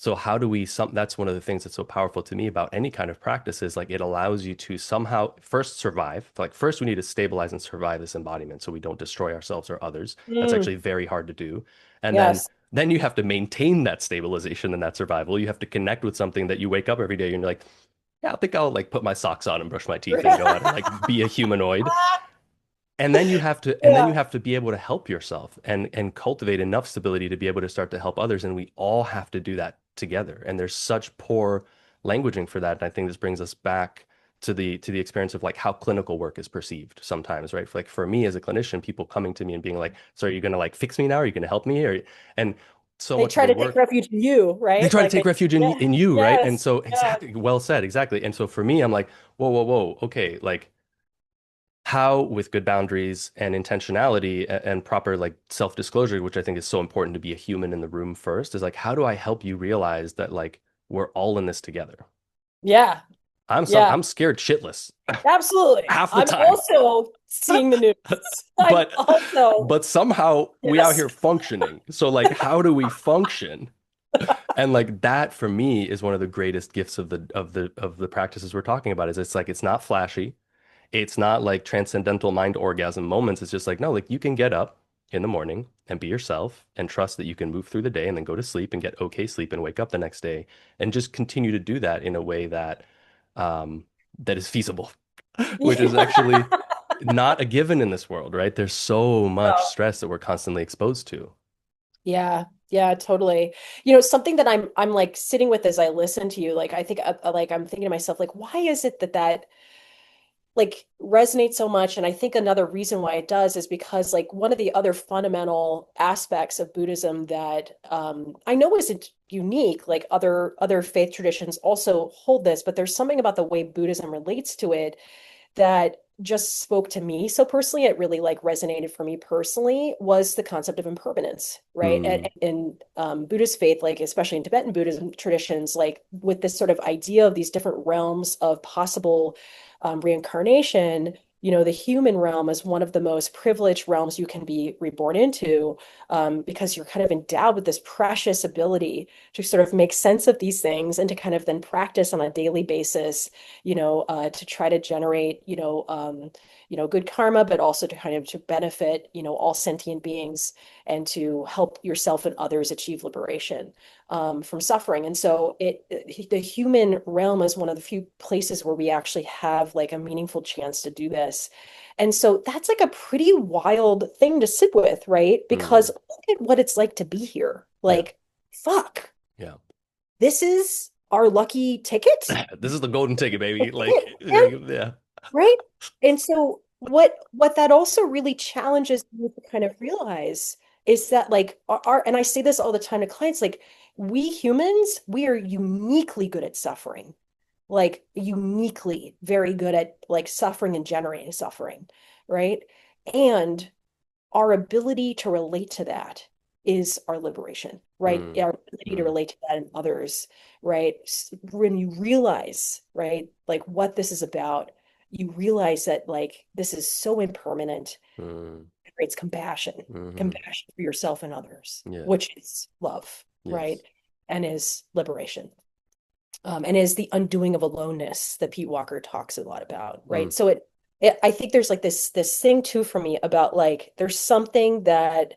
Speaker 1: So how do we that's one of the things that's so powerful to me about any kind of practice is like it allows you to somehow first survive. Like first we need to stabilize and survive this embodiment so we don't destroy ourselves or others. That's
Speaker 2: Mm,
Speaker 1: actually very hard to do. And
Speaker 2: yes.
Speaker 1: then you have to maintain that stabilization and that survival. You have to connect with something that you wake up every day and you're like, yeah, I think I'll like put my socks on and brush my teeth and go out and like be a humanoid. And then you
Speaker 2: Yeah.
Speaker 1: have to be able to help yourself and cultivate enough stability to be able to start to help others. And we all have to do that together. And there's such poor languaging for that. And I think this brings us back to the experience of like how clinical work is perceived sometimes, right? Like for me as a clinician, people coming to me and being like, so are you gonna like fix me now? Are you gonna help me? And so
Speaker 2: They
Speaker 1: much of
Speaker 2: try
Speaker 1: the
Speaker 2: to take
Speaker 1: work
Speaker 2: refuge in you,
Speaker 1: they
Speaker 2: right?
Speaker 1: try to
Speaker 2: Like
Speaker 1: take
Speaker 2: they,
Speaker 1: refuge in,
Speaker 2: yeah,
Speaker 1: in you, right? And
Speaker 2: yes,
Speaker 1: so
Speaker 2: yeah,
Speaker 1: exactly, well said, exactly. And so for me, I'm like, whoa, whoa, whoa, okay, like how with good boundaries and intentionality and proper like self-disclosure, which I think is so important to be a human in the room first, is like, how do I help you realize that like we're all in this together?
Speaker 2: yeah, yeah,
Speaker 1: I'm scared shitless
Speaker 2: absolutely.
Speaker 1: half the
Speaker 2: I'm
Speaker 1: time.
Speaker 2: also seeing the news. I'm
Speaker 1: But
Speaker 2: also,
Speaker 1: but somehow we out
Speaker 2: yes.
Speaker 1: here functioning. So like how do we function? And like that for me is one of the greatest gifts of the practices we're talking about is it's like it's not flashy. It's not like transcendental mind orgasm moments. It's just like, no, like you can get up in the morning and be yourself and trust that you can move through the day and then go to sleep and get okay sleep and wake up the next day and just continue to do that in a way that um, that is feasible, which is actually not a given in this world, right? There's so much
Speaker 2: Yeah.
Speaker 1: stress that we're constantly exposed to.
Speaker 2: Yeah, yeah, totally. Something that I'm like sitting with as I listen to you, like I think like I'm thinking to myself, like, why is it that like resonates so much? And I think another reason why it does is because like one of the other fundamental aspects of Buddhism that I know isn't unique, like other faith traditions also hold this, but there's something about the way Buddhism relates to it that just spoke to me so personally, it really like resonated for me personally, was the concept of impermanence, right?
Speaker 1: Mm,
Speaker 2: In Buddhist faith, like especially in Tibetan Buddhism traditions, like with this sort of idea of these different realms of possible reincarnation, the human realm is one of the most privileged realms you can be reborn into, because you're kind of endowed with this precious ability to sort of make sense of these things and to kind of then practice on a daily basis, to try to generate, good karma, but also to kind of to benefit, all sentient beings and to help yourself and others achieve liberation from suffering. And so the human realm is one of the few places where we actually have like a meaningful chance to do this. And so that's like a pretty wild thing to sit with, right? Because
Speaker 1: mm,
Speaker 2: look at what it's like to be here.
Speaker 1: yeah,
Speaker 2: Like, fuck,
Speaker 1: yeah.
Speaker 2: this is our lucky ticket.
Speaker 1: This is the golden ticket, baby.
Speaker 2: Yeah,
Speaker 1: Yeah.
Speaker 2: right? And so what that also really challenges you to kind of realize is that like and I say this all the time to clients, like we humans, we are uniquely good at suffering. Like uniquely very good at like suffering and generating suffering, right? And our ability to relate to that is our liberation, right?
Speaker 1: Mm,
Speaker 2: Our ability to
Speaker 1: mm,
Speaker 2: relate to that in others, right? When you realize, right, like what this is about, you realize that like this is so impermanent.
Speaker 1: mm,
Speaker 2: It creates compassion,
Speaker 1: hmm.
Speaker 2: compassion for yourself and others,
Speaker 1: Yeah.
Speaker 2: which is love, right?
Speaker 1: Yes.
Speaker 2: And is liberation. And is the undoing of aloneness that Pete Walker talks a lot about,
Speaker 1: Mm,
Speaker 2: right? So I think there's like this thing too for me about like there's something that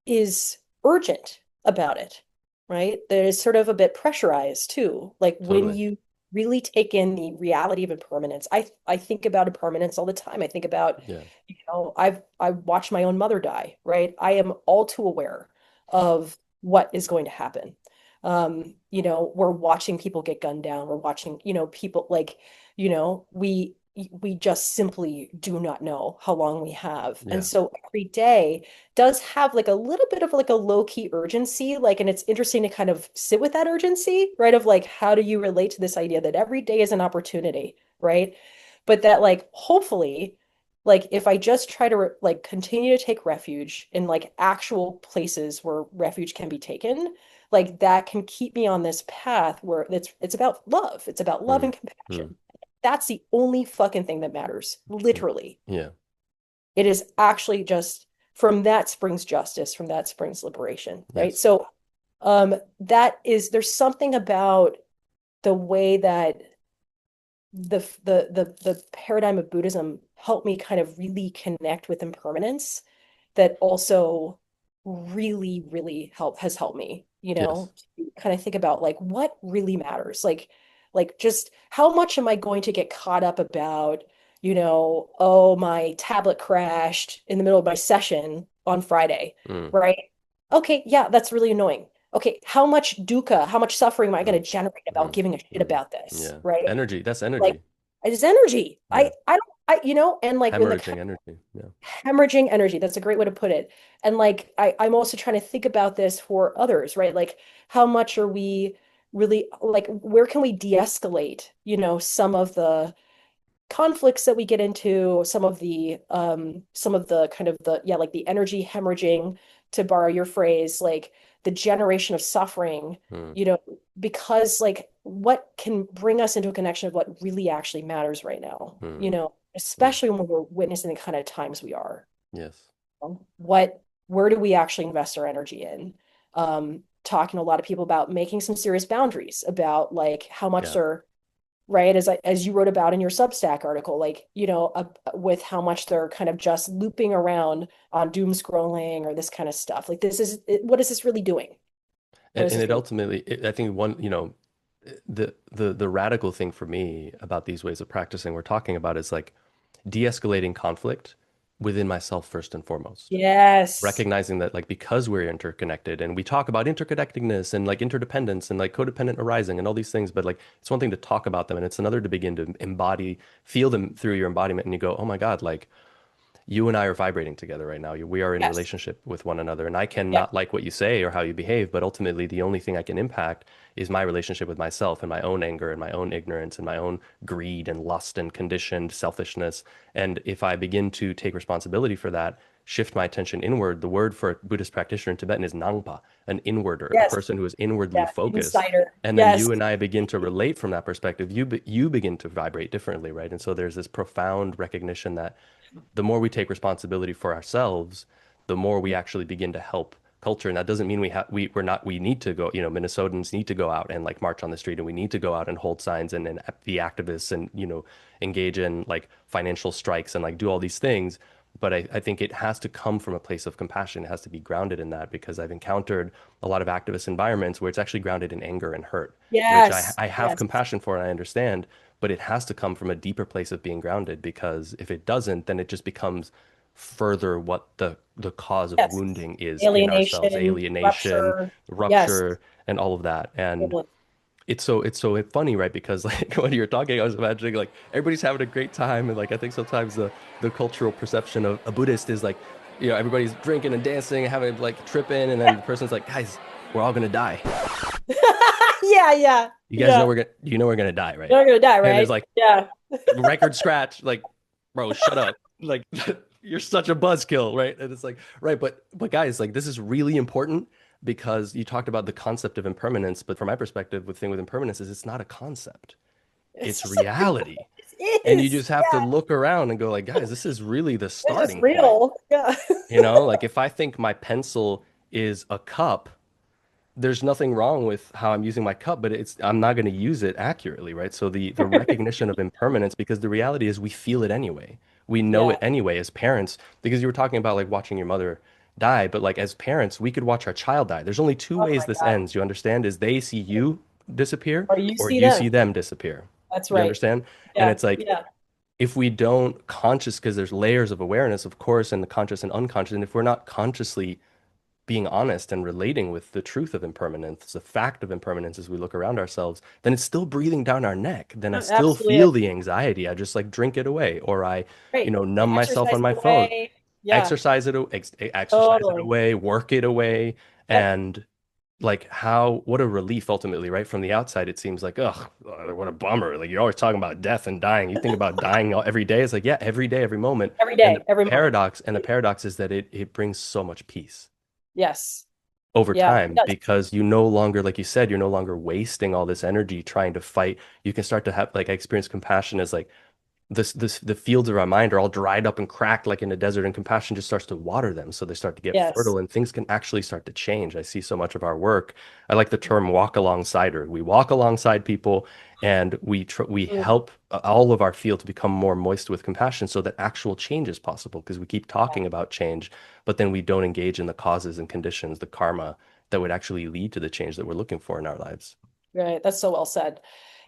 Speaker 2: is urgent about it, right? That is sort of a bit pressurized too. Like when
Speaker 1: totally.
Speaker 2: you really take in the reality of impermanence. I think about impermanence all the time. I think about,
Speaker 1: Yeah.
Speaker 2: I watched my own mother die, right? I am all too aware of what is going to happen. We're watching people get gunned down. We're watching, people like, we just simply do not know how long we have. And
Speaker 1: Yeah.
Speaker 2: so every day does have like a little bit of like a low-key urgency, like, and it's interesting to kind of sit with that urgency, right? Of like, how do you relate to this idea that every day is an opportunity, right? But that like, hopefully, like if I just try to like continue to take refuge in like actual places where refuge can be taken, like that can keep me on this path where it's about love. It's about love
Speaker 1: Mm,
Speaker 2: and
Speaker 1: mm,
Speaker 2: compassion. That's the only fucking thing that matters,
Speaker 1: mm.
Speaker 2: literally.
Speaker 1: Yeah.
Speaker 2: It is actually just from that springs justice, from that springs liberation, right?
Speaker 1: Yes.
Speaker 2: So There's something about the way that the paradigm of Buddhism helped me kind of really connect with impermanence that also really, really has helped me,
Speaker 1: Yes.
Speaker 2: to kind of think about like what really matters. Like just how much am I going to get caught up about, oh, my tablet crashed in the middle of my session on Friday,
Speaker 1: Mm,
Speaker 2: right? Okay, yeah, that's really annoying. Okay, how much dukkha, how much suffering am I going
Speaker 1: mm,
Speaker 2: to generate about
Speaker 1: mm,
Speaker 2: giving a shit
Speaker 1: mm.
Speaker 2: about this,
Speaker 1: Yeah.
Speaker 2: right?
Speaker 1: Energy. That's
Speaker 2: Like,
Speaker 1: energy.
Speaker 2: it's energy.
Speaker 1: Yeah.
Speaker 2: I don't, and like when the
Speaker 1: Hemorrhaging energy. Yeah.
Speaker 2: hemorrhaging energy, that's a great way to put it. And like, I'm also trying to think about this for others, right? Like, how much are we really, like, where can we de-escalate, some of the conflicts that we get into, some of the kind of the, yeah, like the energy hemorrhaging, to borrow your phrase, like the generation of suffering,
Speaker 1: Mm,
Speaker 2: you know, because like what can bring us into a connection of what really actually matters right now,
Speaker 1: mm, mm.
Speaker 2: especially when we're witnessing the kind of times we are.
Speaker 1: Yes.
Speaker 2: Where do we actually invest our energy in? Talking to a lot of people about making some serious boundaries about like how much
Speaker 1: Yeah.
Speaker 2: they're right, as you wrote about in your Substack article, like, with how much they're kind of just looping around on doom scrolling or this kind of stuff. Like what is this really doing? What is
Speaker 1: And
Speaker 2: this
Speaker 1: it
Speaker 2: really?
Speaker 1: ultimately, I think the radical thing for me about these ways of practicing we're talking about is like de-escalating conflict within myself first and foremost.
Speaker 2: Yes.
Speaker 1: Recognizing that like because we're interconnected and we talk about interconnectedness and like interdependence and like codependent arising and all these things, but like it's one thing to talk about them and it's another to begin to embody, feel them through your embodiment and you go, oh my God, like you and I are vibrating together right now. We are in
Speaker 2: Yes.
Speaker 1: relationship with one another. And I
Speaker 2: Yeah.
Speaker 1: cannot like what you say or how you behave, but ultimately the only thing I can impact is my relationship with myself and my own anger and my own ignorance and my own greed and lust and conditioned selfishness. And if I begin to take responsibility for that, shift my attention inward, the word for a Buddhist practitioner in Tibetan is Nangpa, an inwarder, a
Speaker 2: Yes.
Speaker 1: person who is inwardly
Speaker 2: Yeah.
Speaker 1: focused.
Speaker 2: Insider.
Speaker 1: And then
Speaker 2: Yes.
Speaker 1: you and I begin to relate from that perspective. You begin to vibrate differently, right? And so there's this profound recognition that the more we take responsibility for ourselves, the more we actually begin to help culture. And that doesn't mean we're not, we need to go, Minnesotans need to go out and like march on the street and we need to go out and hold signs and be activists and, engage in like financial strikes and like do all these things. But I think it has to come from a place of compassion. It has to be grounded in that because I've encountered a lot of activist environments where it's actually grounded in anger and hurt, which
Speaker 2: Yes.
Speaker 1: I have
Speaker 2: Yes.
Speaker 1: compassion for and I understand, but it has to come from a deeper place of being grounded because if it doesn't, then it just becomes further what the cause of
Speaker 2: Yes.
Speaker 1: wounding is in ourselves,
Speaker 2: Alienation,
Speaker 1: alienation,
Speaker 2: rupture. Yes.
Speaker 1: rupture, and all of that. And
Speaker 2: Totally.
Speaker 1: it's so funny, right? Because like when you're talking, I was imagining like everybody's having a great time, and like I think sometimes the cultural perception of a Buddhist is like, everybody's drinking and dancing and having like tripping, and then the person's like, guys, we're all gonna die.
Speaker 2: Yeah, yeah,
Speaker 1: You guys
Speaker 2: yeah.
Speaker 1: know we're gonna die, right?
Speaker 2: You're not gonna die,
Speaker 1: And there's
Speaker 2: right?
Speaker 1: like
Speaker 2: Yeah.
Speaker 1: record scratch, like, bro, shut up. Like you're such a buzzkill, right? And it's like, right, but guys, like this is really important because you talked about the concept of impermanence, but from my perspective, the thing with impermanence is it's not a concept.
Speaker 2: It's
Speaker 1: It's
Speaker 2: just a
Speaker 1: reality.
Speaker 2: it
Speaker 1: And you
Speaker 2: is.
Speaker 1: just have to
Speaker 2: Yeah.
Speaker 1: look around and go like, guys, this is really the
Speaker 2: It's just
Speaker 1: starting point.
Speaker 2: real. Yeah.
Speaker 1: Like if I think my pencil is a cup, there's nothing wrong with how I'm using my cup, but I'm not going to use it accurately, right? So the recognition of impermanence, because the reality is we feel it anyway. We know
Speaker 2: Yeah.
Speaker 1: it anyway as parents, because you were talking about like watching your mother die, but like as parents, we could watch our child die. There's only two
Speaker 2: Oh
Speaker 1: ways
Speaker 2: my
Speaker 1: this
Speaker 2: God.
Speaker 1: ends. You understand? Is they see you disappear
Speaker 2: Or you
Speaker 1: or
Speaker 2: see
Speaker 1: you
Speaker 2: them.
Speaker 1: see them disappear.
Speaker 2: That's
Speaker 1: You
Speaker 2: right.
Speaker 1: understand? And
Speaker 2: Yeah.
Speaker 1: it's like
Speaker 2: Yeah.
Speaker 1: if we don't conscious, because there's layers of awareness, of course, and the conscious and unconscious, and if we're not consciously being honest and relating with the truth of impermanence, the fact of impermanence as we look around ourselves, then it's still breathing down our neck. Then I
Speaker 2: No,
Speaker 1: still
Speaker 2: absolutely
Speaker 1: feel
Speaker 2: is.
Speaker 1: the anxiety. I just like drink it away, or I,
Speaker 2: Great.
Speaker 1: numb myself
Speaker 2: Exercise
Speaker 1: on
Speaker 2: it
Speaker 1: my phone,
Speaker 2: away. Yeah.
Speaker 1: exercise it
Speaker 2: Totally.
Speaker 1: away, work it away,
Speaker 2: Yep.
Speaker 1: and like what a relief ultimately, right? From the outside, it seems like, ugh, what a bummer. Like you're always talking about death and dying. You think about dying every day. It's like, yeah, every day, every moment.
Speaker 2: Every
Speaker 1: And the
Speaker 2: day, every moment.
Speaker 1: paradox is that it brings so much peace
Speaker 2: Yes.
Speaker 1: over
Speaker 2: Yeah. It
Speaker 1: time
Speaker 2: does.
Speaker 1: because you no longer, like you said, you're no longer wasting all this energy trying to fight. You can start to have like I experience compassion as like the fields of our mind are all dried up and cracked like in a desert, and compassion just starts to water them so they start to get
Speaker 2: Yes.
Speaker 1: fertile and things can actually start to change. I see so much of our work. I like the term walk alongside her. We walk alongside people and we
Speaker 2: Mm.
Speaker 1: help all of our field to become more moist with compassion so that actual change is possible because we keep talking about change, but then we don't engage in the causes and conditions, the karma that would actually lead to the change that we're looking for in our lives.
Speaker 2: Right. That's so well said.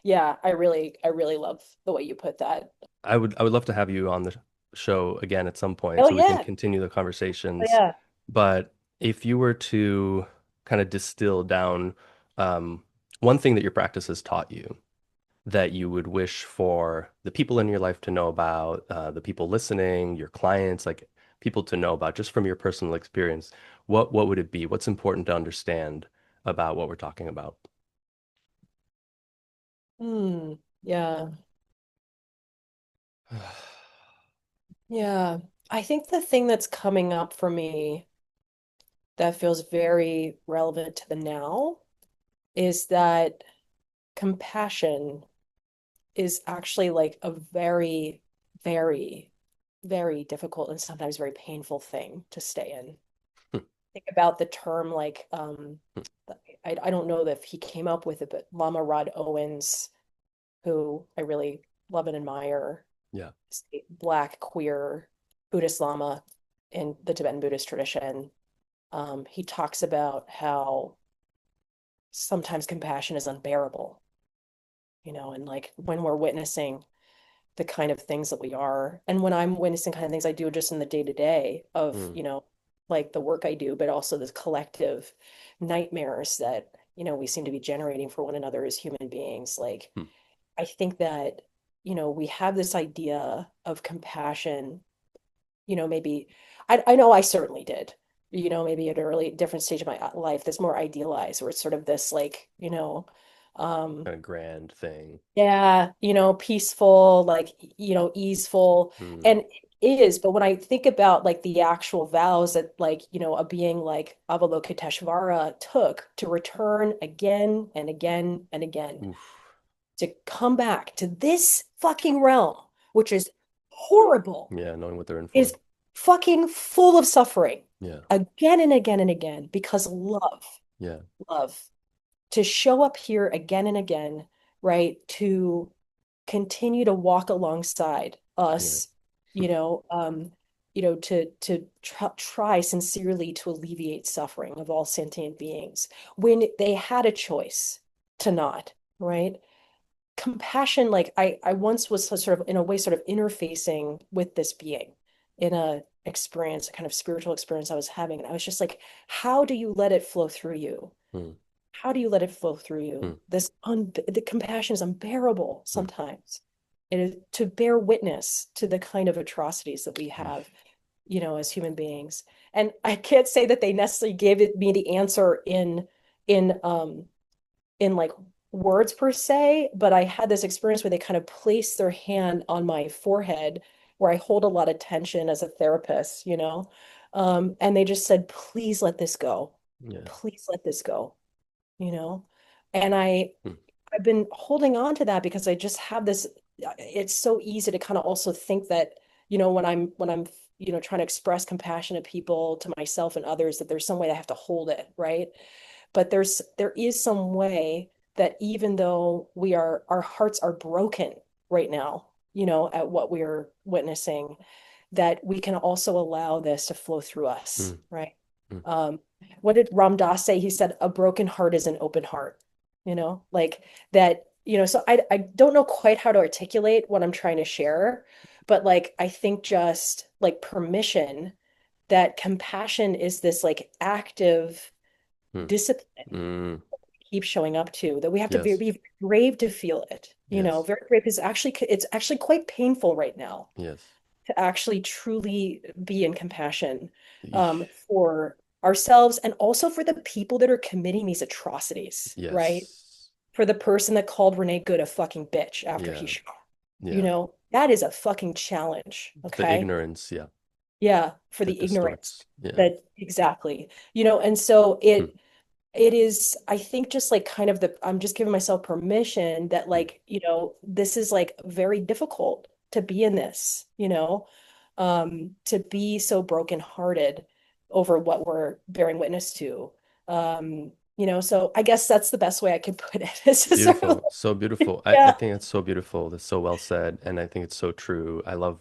Speaker 2: Yeah, I really love the way you put that.
Speaker 1: I would love to have you on the show again at some point
Speaker 2: Oh
Speaker 1: so we can
Speaker 2: yeah.
Speaker 1: continue the
Speaker 2: Oh
Speaker 1: conversations.
Speaker 2: yeah.
Speaker 1: But if you were to kind of distill down um, one thing that your practice has taught you that you would wish for the people in your life to know about, the people listening, your clients, like people to know about, just from your personal experience, what would it be? What's important to understand about what we're talking about?
Speaker 2: Yeah. Yeah. I think the thing that's coming up for me that feels very relevant to the now is that compassion is actually like a very, very, very difficult and sometimes very painful thing to stay in. Think about the term like I don't know if he came up with it, but Lama Rod Owens, who I really love and admire,
Speaker 1: Yeah.
Speaker 2: is a Black queer Buddhist Lama in the Tibetan Buddhist tradition. He talks about how sometimes compassion is unbearable, and like when we're witnessing the kind of things that we are, and when I'm witnessing kind of things I do just in the day to day of,
Speaker 1: Mm,
Speaker 2: like the work I do, but also the collective nightmares that, we seem to be generating for one another as human beings. Like,
Speaker 1: mm,
Speaker 2: I think that, we have this idea of compassion, maybe I know I certainly did, maybe at an early different stage of my life that's more idealized, where it's sort of this like, um,
Speaker 1: kind of grand thing.
Speaker 2: yeah, peaceful, like, easeful.
Speaker 1: Mm,
Speaker 2: And it is, but when I think about like the actual vows that like, a being like Avalokiteshvara took to return again and again and again,
Speaker 1: oof.
Speaker 2: to come back to this fucking realm, which is horrible,
Speaker 1: Yeah, knowing what they're in for.
Speaker 2: is fucking full of suffering
Speaker 1: Yeah.
Speaker 2: again and again and again because
Speaker 1: Yeah.
Speaker 2: love, to show up here again and again, right? To continue to walk alongside
Speaker 1: Yeah.
Speaker 2: us, you know, um, to try sincerely to alleviate suffering of all sentient beings when they had a choice to not, right? Compassion, like I once was sort of in a way sort of interfacing with this being in a experience, a kind of spiritual experience I was having. And I was just like, how do you let it flow through you?
Speaker 1: Mm,
Speaker 2: How do you let it flow through
Speaker 1: mm,
Speaker 2: you? The compassion is unbearable
Speaker 1: mm.
Speaker 2: sometimes. It is to bear witness to the kind of atrocities that we
Speaker 1: Eesh.
Speaker 2: have, as human beings. And I can't say that they necessarily gave me the answer in like words per se, but I had this experience where they kind of placed their hand on my forehead where I hold a lot of tension as a therapist, and they just said, please let this go.
Speaker 1: Yeah.
Speaker 2: Please let this go, you know? And
Speaker 1: Mm,
Speaker 2: I've been holding on to that because I just have this, it's so easy to kind of also think that, when I'm trying to express compassion to people, to myself and others, that there's some way I have to hold it, right? But there is some way that even though our hearts are broken right now, at what we're witnessing, that we can also allow this to flow through us,
Speaker 1: mm,
Speaker 2: right?
Speaker 1: mm.
Speaker 2: Um, what did Ram Dass say? He said, a broken heart is an open heart, like that, so I don't know quite how to articulate what I'm trying to share, but like I think just like permission, that compassion is this like active
Speaker 1: Mm,
Speaker 2: discipline
Speaker 1: mm.
Speaker 2: keep showing up to, that we have to
Speaker 1: Yes.
Speaker 2: be brave to feel it,
Speaker 1: Yes.
Speaker 2: very brave is actually, it's actually quite painful right now
Speaker 1: Yes.
Speaker 2: to actually truly be in compassion,
Speaker 1: Eesh.
Speaker 2: for ourselves and also for the people that are committing these atrocities, right?
Speaker 1: Yes.
Speaker 2: For the person that called Renee Good a fucking bitch after he
Speaker 1: Yeah.
Speaker 2: shot,
Speaker 1: Yeah.
Speaker 2: that is a fucking challenge,
Speaker 1: The
Speaker 2: okay?
Speaker 1: ignorance, yeah,
Speaker 2: Yeah, for
Speaker 1: that
Speaker 2: the ignorance,
Speaker 1: distorts. Yeah.
Speaker 2: that exactly, and so
Speaker 1: Mm,
Speaker 2: it is, I think, just like I'm just giving myself permission that
Speaker 1: mm,
Speaker 2: like, this is like very difficult, to be in this, to be so brokenhearted over what we're bearing witness to. So I guess that's the best way I could put it. It's just sort of
Speaker 1: Beautiful. So beautiful. I
Speaker 2: yeah,
Speaker 1: think it's so beautiful. That's so well said. And I think it's so true. I love,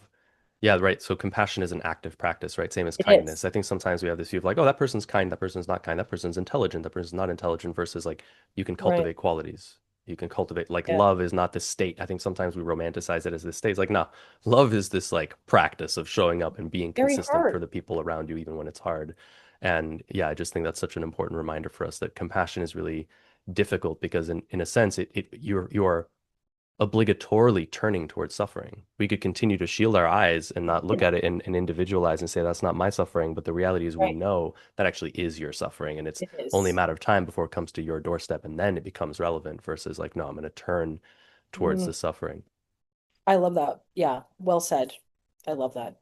Speaker 1: yeah, right. So compassion is an active practice, right? Same as
Speaker 2: it
Speaker 1: kindness.
Speaker 2: is.
Speaker 1: I think sometimes we have this view of like, oh, that person's kind, that person's not kind, that person's intelligent, that person's not intelligent, versus like you can
Speaker 2: Right.
Speaker 1: cultivate qualities. You can cultivate, like,
Speaker 2: Yeah.
Speaker 1: love is not this state. I think sometimes we romanticize it as this state. It's like, no, love is this like practice of showing up and being
Speaker 2: Very
Speaker 1: consistent for
Speaker 2: hard.
Speaker 1: the people around you, even when it's hard. And yeah, I just think that's such an important reminder for us that compassion is really difficult because in a sense you're obligatorily turning towards suffering. We could continue to shield our eyes and not look at it and individualize and say that's not my suffering, but the reality is we
Speaker 2: Right.
Speaker 1: know that actually is your suffering, and it's
Speaker 2: It
Speaker 1: only a
Speaker 2: is.
Speaker 1: matter of time before it comes to your doorstep, and then it becomes relevant versus like, no, I'm going to turn towards
Speaker 2: Mm,
Speaker 1: the suffering.
Speaker 2: I love that. Yeah. Well said. I love that.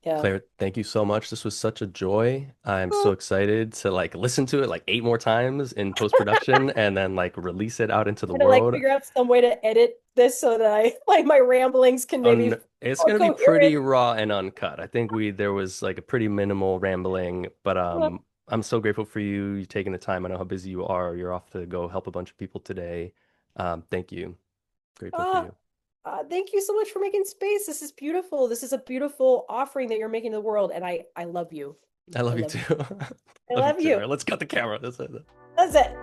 Speaker 2: Yeah.
Speaker 1: Claire, thank you so much. This was such a joy. I'm so
Speaker 2: Oh,
Speaker 1: excited to like listen to it like 8 more times in post-production and then like release it out into the
Speaker 2: trying to like
Speaker 1: world.
Speaker 2: figure out some way to edit this so that I like my ramblings can maybe
Speaker 1: Un
Speaker 2: feel
Speaker 1: It's
Speaker 2: more
Speaker 1: gonna be
Speaker 2: coherent.
Speaker 1: pretty raw and uncut. I think we there was like a pretty minimal rambling, but I'm so grateful for you taking the time. I know how busy you are. You're off to go help a bunch of people today. Thank you. Grateful for
Speaker 2: Ah,
Speaker 1: you.
Speaker 2: thank you so much for making space. This is beautiful. This is a beautiful offering that you're making to the world, and I love you.
Speaker 1: I
Speaker 2: I
Speaker 1: love you
Speaker 2: love you.
Speaker 1: too.
Speaker 2: I
Speaker 1: Love you
Speaker 2: love
Speaker 1: too. All
Speaker 2: you.
Speaker 1: right, let's cut the camera. That's it.
Speaker 2: That's it.